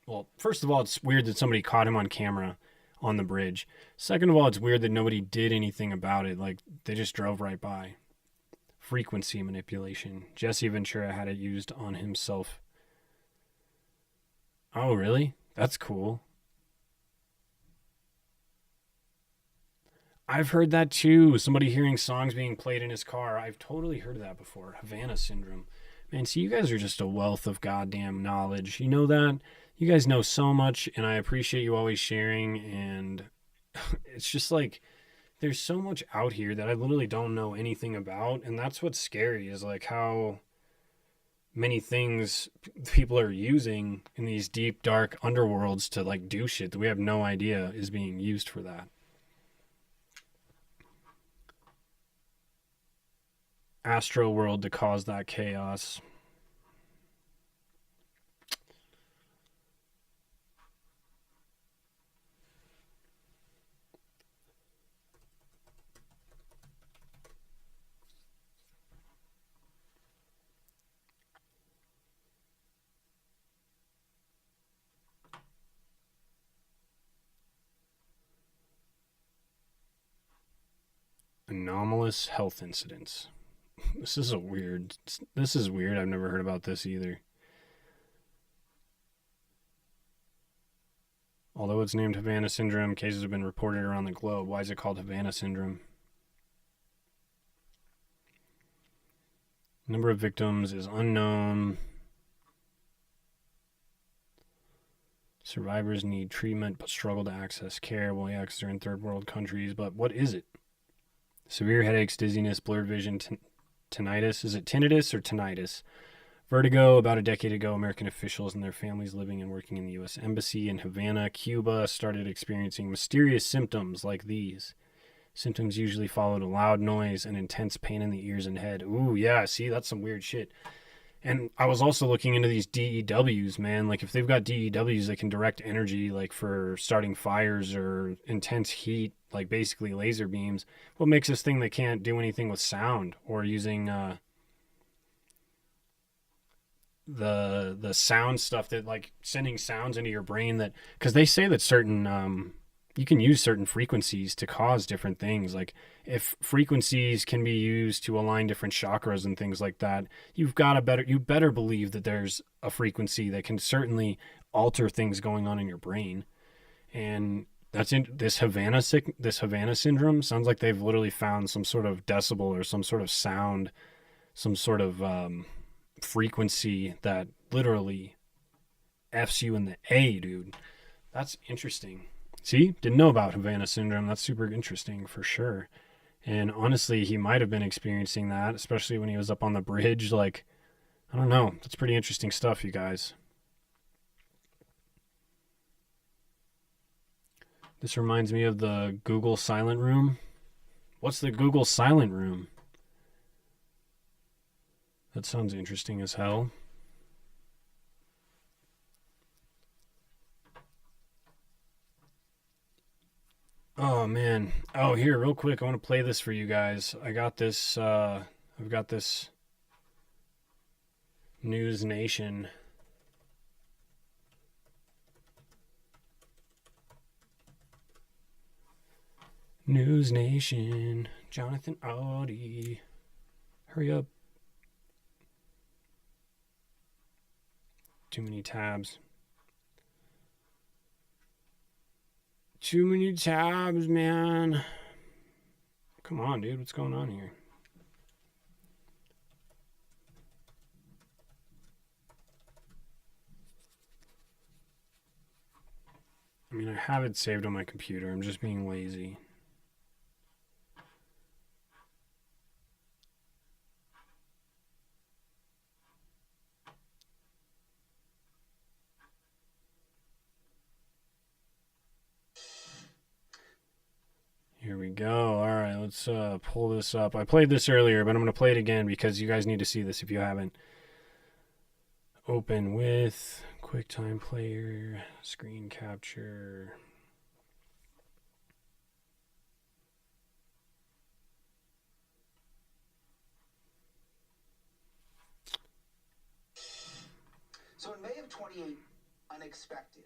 Well, first of all, it's weird that somebody caught him on camera on the bridge. Second of all, it's weird that nobody did anything about it. Like, they just drove right by. Frequency manipulation. Jesse Ventura had it used on himself. Oh, really? That's cool. I've heard that too. Somebody hearing songs being played in his car. I've totally heard of that before. Havana syndrome. Man, see, you guys are just a wealth of goddamn knowledge. You know that? You guys know so much, and I appreciate you always sharing, and it's just like, there's so much out here that I literally don't know anything about, and that's what's scary, is like how many things people are using in these deep, dark underworlds to like do shit that we have no idea is being used for that. Astro world to cause that chaos. Anomalous health incidents. This is weird. I've never heard about this either. Although it's named Havana syndrome, cases have been reported around the globe. Why is it called Havana syndrome? Number of victims is unknown. Survivors need treatment but struggle to access care. Well, yeah, because they're in third world countries. But what is it? Severe headaches, dizziness, blurred vision, tinnitus. Is it tinnitus or tinnitus? Vertigo. About a decade ago, American officials and their families living and working in the U.S. Embassy in Havana, Cuba, started experiencing mysterious symptoms like these. Symptoms usually followed a loud noise and intense pain in the ears and head. Ooh, yeah, see, that's some weird shit. And I was also looking into these DEWs, man. Like, if they've got DEWs, they can direct energy, like, for starting fires or intense heat, like, basically laser beams. What makes us think they can't do anything with sound or using the sound stuff that, like, sending sounds into your brain that... Because they say that certain... you can use certain frequencies to cause different things. Like, if frequencies can be used to align different chakras and things like that, you better believe that there's a frequency that can certainly alter things going on in your brain. And that's in this Havana syndrome. Sounds like they've literally found some sort of decibel or some sort of sound, some sort of frequency that literally F's you in the A, dude. That's interesting. See, didn't know about Havana syndrome. That's super interesting for sure. And honestly, he might have been experiencing that, especially when he was up on the bridge. Like, I don't know. That's pretty interesting stuff, you guys. This reminds me of the Google Silent Room. What's the Google Silent Room? That sounds interesting as hell. Oh man. Oh, here, real quick, I want to play this for you guys. I've got this News Nation. News Nation. Jonathan Audi. Hurry up. Too many tabs. Too many tabs, man. Come on, dude. What's going on here? I mean, I have it saved on my computer. I'm just being lazy. Here we go. All right, let's pull this up. I played this earlier, but I'm going to play it again because you guys need to see this if you haven't. Open with QuickTime Player, screen capture. So in May of 28, unexpected,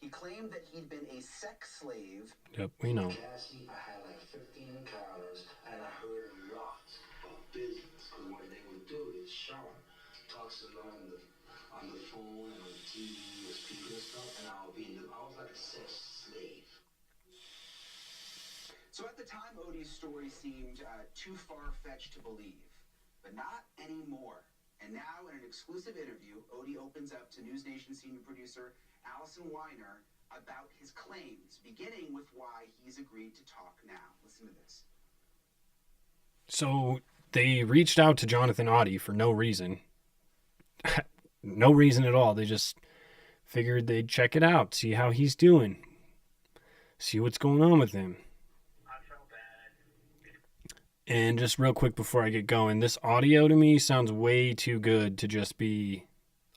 he claimed that he'd been a sex slave. Yep, we know. Cassie, I had like 15 encounters, and I heard a lot of business. Because what they would do is Sean talks a lot on the phone and on the TV with people and stuff, and I was like a sex slave. So at the time, Odie's story seemed too far-fetched to believe, but not anymore. And now, in an exclusive interview, Odie opens up to News Nation senior producer Allison Weiner about his claims, beginning with why he's agreed to talk now. Listen to this. So they reached out to Jonathan Audi for no reason. no reason at all. They just figured they'd check it out, see how he's doing, see what's going on with him. And just real quick before I get going, this audio to me sounds way too good to just be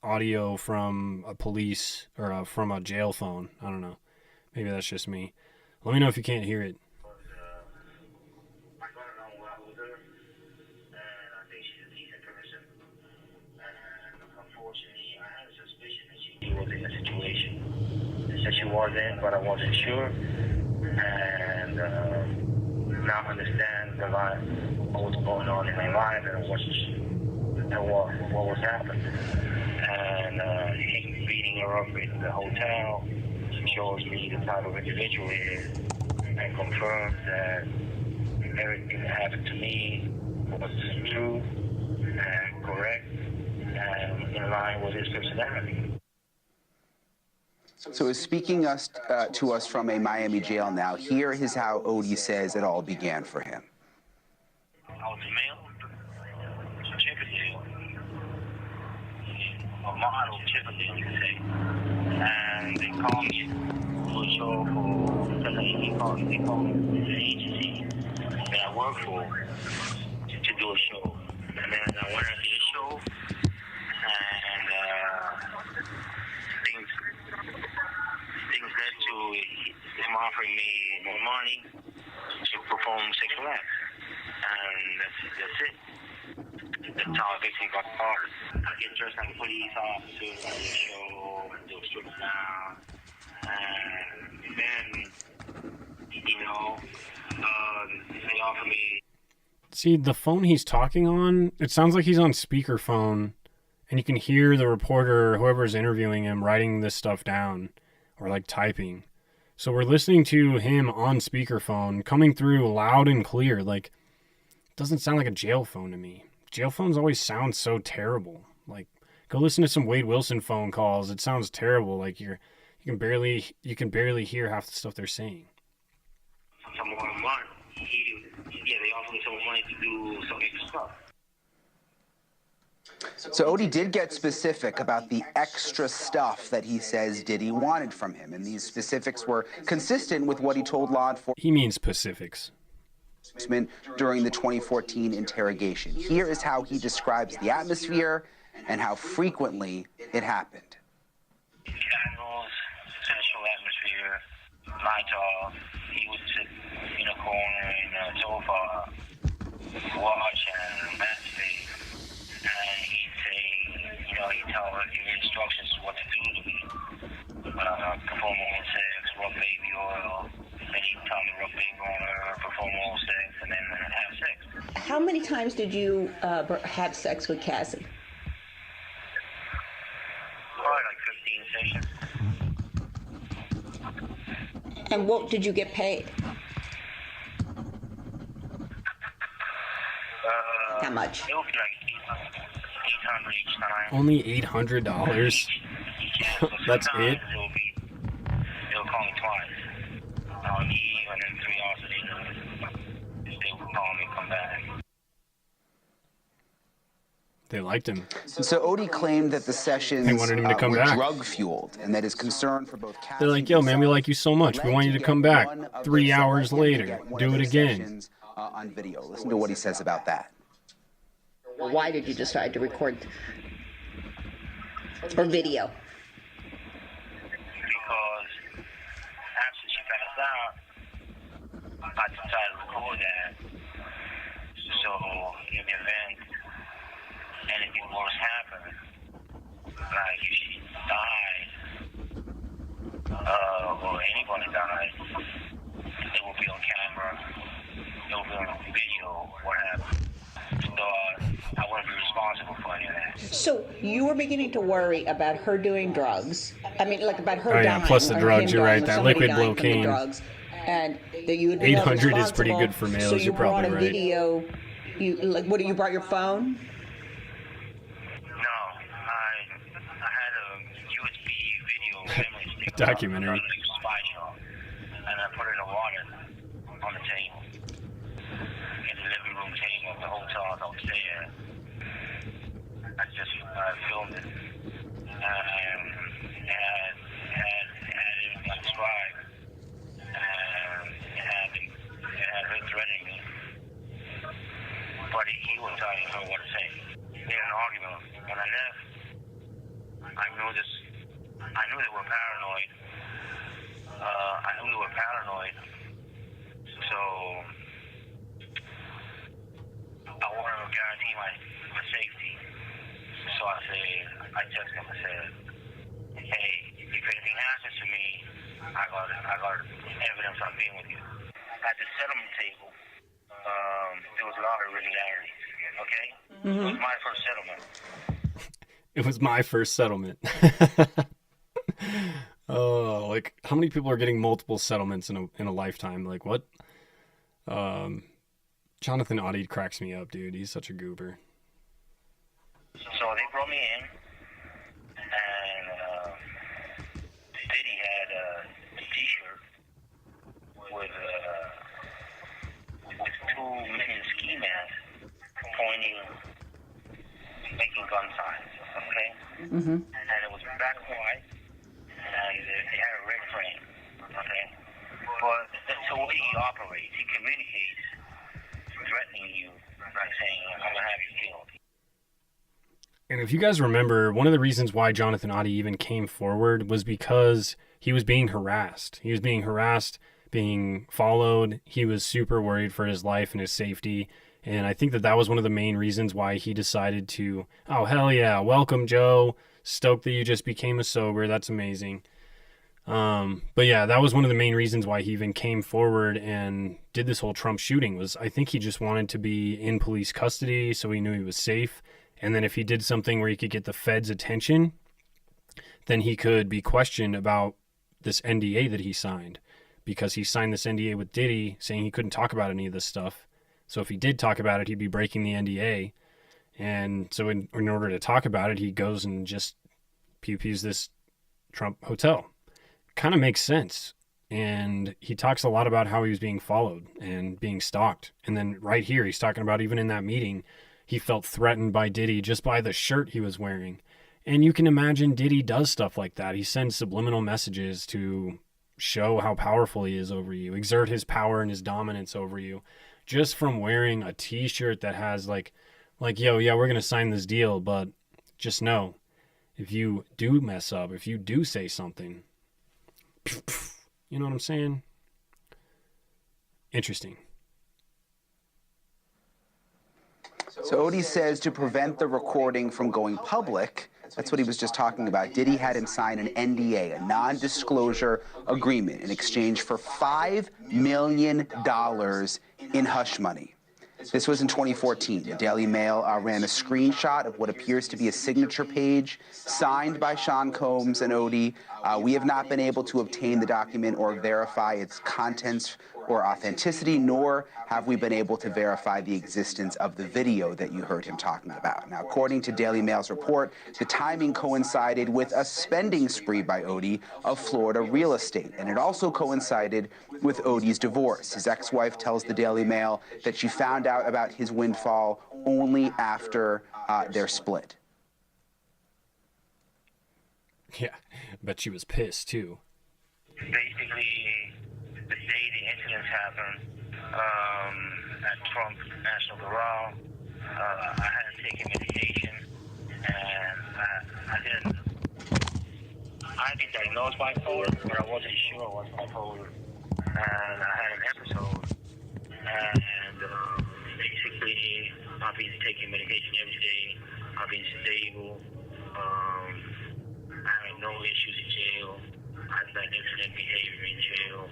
audio from a police or from a jail phone. I don't know. Maybe that's just me. Let me know if you can't hear it. That she was in, but I wasn't sure. And now I understand what was going on in my life and what was happening. And him beating her up in the hotel shows me the type of individual he is, and confirms that everything that happened to me was true and correct and in line with his personality. So he's speaking to us from a Miami jail now. Here is how Odie says it all began for him. I was male, Chippendale, a model Chippendale, you could say. And they called me to a show because they called me the agency that I work for to do a show. And then I went to the show, and things led to them offering me more money to perform sexual acts. And that's it. That's how I basically got started. I get dressed like a police officer, like a show, and do a strip down. And then, they offer me. See, the phone he's talking on, it sounds like he's on speakerphone, and you can hear the reporter or whoever's interviewing him writing this stuff down or like typing. So we're listening to him on speakerphone coming through loud and clear. Like, it doesn't sound like a jail phone to me. Jail phones always sound so terrible. Like, go listen to some Wade Wilson phone calls. It sounds terrible. Like you can barely hear half the stuff they're saying. Some more money. They offered me some money to do some extra stuff. So Odie did get specific about the extra stuff that he says Diddy wanted from him, and these specifics were consistent with what he told law enforcement. He means Pacifics. During the 2014 interrogation. Here is how he describes the atmosphere and how frequently it happened. Candles, sensual atmosphere, lights off. He would sit in a corner in a sofa, watch and masturbate. And he'd say, he'd tell her, give her instructions what to do to me. Perform oral sex, rub baby oil. Then he'd tell me rub baby oil, perform oral sex, and then have sex. How many times did you have sex with Cassie? Probably like 15 sessions. And what did you get paid? How much? It would be like 800 each time. Only $800? That's it? They'll call me twice. I'll leave, and then 3 hours later, they will call me and come back. They liked him. So Odie claimed that the sessions They wanted him to come were back. drug-fueled, and that his concern for both Cassie They're like, yo, man, we like you so much. We want you to come back 3 hours later. Do it again. On video. Listen to what he says about that. Why did you decide to record or video? Because after she passed out, I decided to record that. So in the event anything worse happened, like if she died, or anybody died, it will be on camera, it will be on video, what happened. So I wouldn't be responsible for any of that. So you were beginning to worry about her doing drugs. I mean, like about her Oh, yeah, dying. plus the or drugs, him you're dying, right, or that somebody liquid dying from the Locaine. drugs, and that you would be 800 is pretty good for males, So you're you brought probably a right. video. You brought your phone? No, I had a USB video memory stick. Documentary. Spy show, and I put it in a wallet on the table, in the living room table of the hotel upstairs. I just filmed it. Had everything described, and it had her threatening me. But he was telling her what to say. We had an argument. When I left, I knew they were paranoid. So I wanted to guarantee my safety. So I texted him. I said, "Hey, if anything happens to me, I got evidence I'm being with you." At the settlement table, there was a lot of irregularities. Okay, It was my first settlement. It was my first settlement. Oh, like how many people are getting multiple settlements in a lifetime? Like what? Jonathan Oddie cracks me up, dude. He's such a goober. So they brought me in, and Diddy had a T-shirt with 2 million ski masks pointing, making gun signs. Okay. And it was black and white, and they had a red frame. Okay. But that's the way he operates. He communicates, threatening you by saying, "I'm gonna have you killed." And if you guys remember, one of the reasons why Jonathan Oddie even came forward was because he was being harassed. He was being harassed, being followed. He was super worried for his life and his safety. And I think that was one of the main reasons why he decided to, oh, hell yeah, welcome, Joe. Stoked that you just became a sober. That's amazing. But yeah, that was one of the main reasons why he even came forward and did this whole Trump shooting. Was I think he just wanted to be in police custody so he knew he was safe. And then if he did something where he could get the feds' attention, then he could be questioned about this NDA that he signed, because he signed this NDA with Diddy saying he couldn't talk about any of this stuff. So if he did talk about it, he'd be breaking the NDA. And so in order to talk about it, he goes and just pew-pews this Trump hotel. Kind of makes sense. And he talks a lot about how he was being followed and being stalked. And then right here, he's talking about even in that meeting, he felt threatened by Diddy just by the shirt he was wearing. And you can imagine Diddy does stuff like that. He sends subliminal messages to show how powerful he is over you, exert his power and his dominance over you, just from wearing a t-shirt that has like, yo, yeah, we're going to sign this deal, but just know, if you do mess up, if you do say something, you know what I'm saying? Interesting. So Odie says to prevent the recording from going public, that's what he was just talking about, Diddy had him sign an NDA, a non-disclosure agreement, in exchange for $5 million in hush money. This was in 2014. The Daily Mail ran a screenshot of what appears to be a signature page signed by Sean Combs and Odie. We have not been able to obtain the document or verify its contents or authenticity, nor have we been able to verify the existence of the video that you heard him talking about. Now, according to Daily Mail's report, the timing coincided with a spending spree by Odie of Florida real estate, and it also coincided with Odie's divorce. His ex-wife tells the Daily Mail that she found out about his windfall only after their split. Yeah, I bet she was pissed, too. Basically, the day the incidents happened at Trump National Garage, I hadn't taken medication, and I'd been diagnosed bipolar, but I wasn't sure I was bipolar. And I had an episode, and basically, I've been taking medication every day. I've been stable. I had no issues in jail. I've had incident behavior in jail.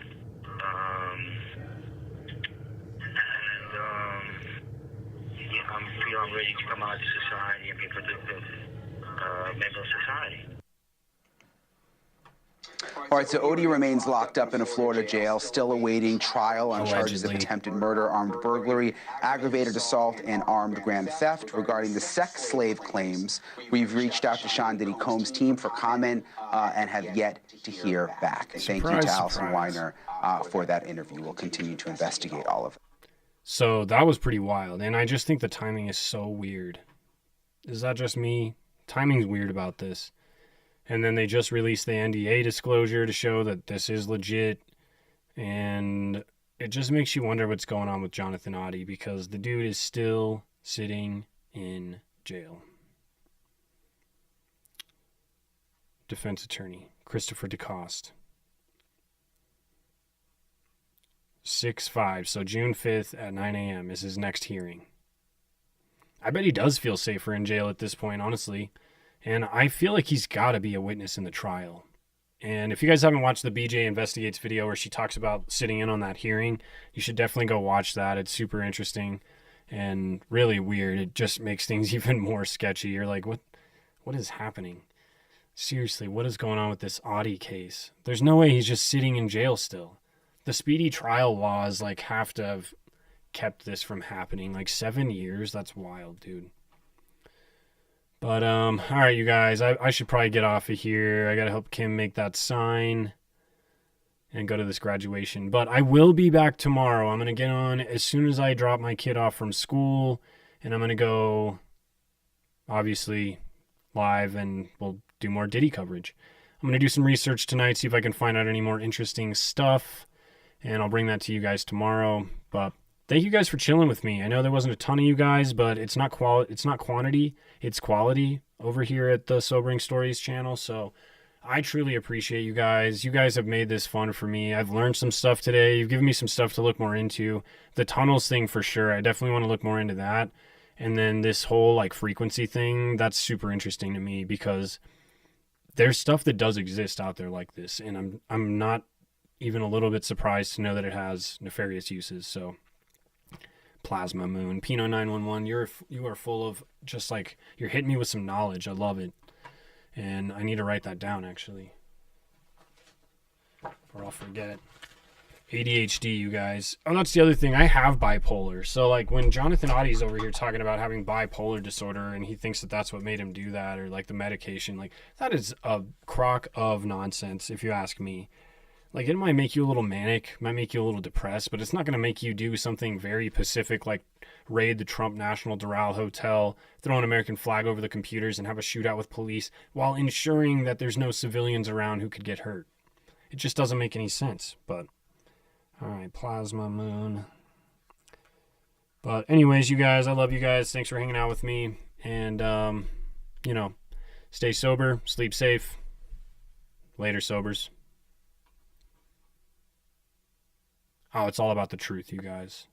I'm feeling ready to come out to society and be a productive member of society. All right, so Odie remains locked up in a Florida jail, still awaiting trial on charges of attempted murder, armed burglary, aggravated assault, and armed grand theft. Regarding the sex slave claims, we've reached out to Sean Diddy Combs' team for comment and have yet to hear back. Thank you to Allison Weiner for that interview. We'll continue to investigate all of it. So that was pretty wild, and I just think the timing is so weird. Is that just me? Timing's weird about this. And then they just released the NDA disclosure to show that this is legit. And it just makes you wonder what's going on with Jonathan Oddie, because the dude is still sitting in jail. Defense attorney Christopher DeCoste. 6/5, so June 5th at 9 a.m. is his next hearing. I bet he does feel safer in jail at this point, honestly. And I feel like he's got to be a witness in the trial. And if you guys haven't watched the BJ Investigates video where she talks about sitting in on that hearing, you should definitely go watch that. It's super interesting and really weird. It just makes things even more sketchy. You're like, what is happening? Seriously, what is going on with this Audie case? There's no way he's just sitting in jail still. The speedy trial laws like have to have kept this from happening. Like 7 years? That's wild, dude. But, all right, you guys, I should probably get off of here. I got to help Kim make that sign and go to this graduation. But I will be back tomorrow. I'm going to get on as soon as I drop my kid off from school, and I'm going to go, obviously, live, and we'll do more Diddy coverage. I'm going to do some research tonight, see if I can find out any more interesting stuff, and I'll bring that to you guys tomorrow. But thank you guys for chilling with me. I know there wasn't a ton of you guys, but it's not quantity, it's quality over here at the Sobering Stories channel. So I truly appreciate you guys. You guys have made this fun for me. I've learned some stuff today. You've given me some stuff to look more into. The tunnels thing for sure. I definitely want to look more into that. And then this whole like frequency thing, that's super interesting to me because there's stuff that does exist out there like this. And I'm not even a little bit surprised to know that it has nefarious uses. So Plasma Moon, Pino 911, you are full of just like, you're hitting me with some knowledge. I love it. And I need to write that down actually, or I'll forget. ADHD, you guys. Oh, that's the other thing. I have bipolar. So like when Jonathan Oddie's over here talking about having bipolar disorder and he thinks that that's what made him do that, or like the medication, like that is a crock of nonsense if you ask me. Like, it might make you a little manic, might make you a little depressed, but it's not going to make you do something very specific like raid the Trump National Doral Hotel, throw an American flag over the computers, and have a shootout with police while ensuring that there's no civilians around who could get hurt. It just doesn't make any sense, but... All right, Plasma Moon. But anyways, you guys, I love you guys. Thanks for hanging out with me. And, stay sober, sleep safe. Later, sobers. Oh, it's all about the truth, you guys.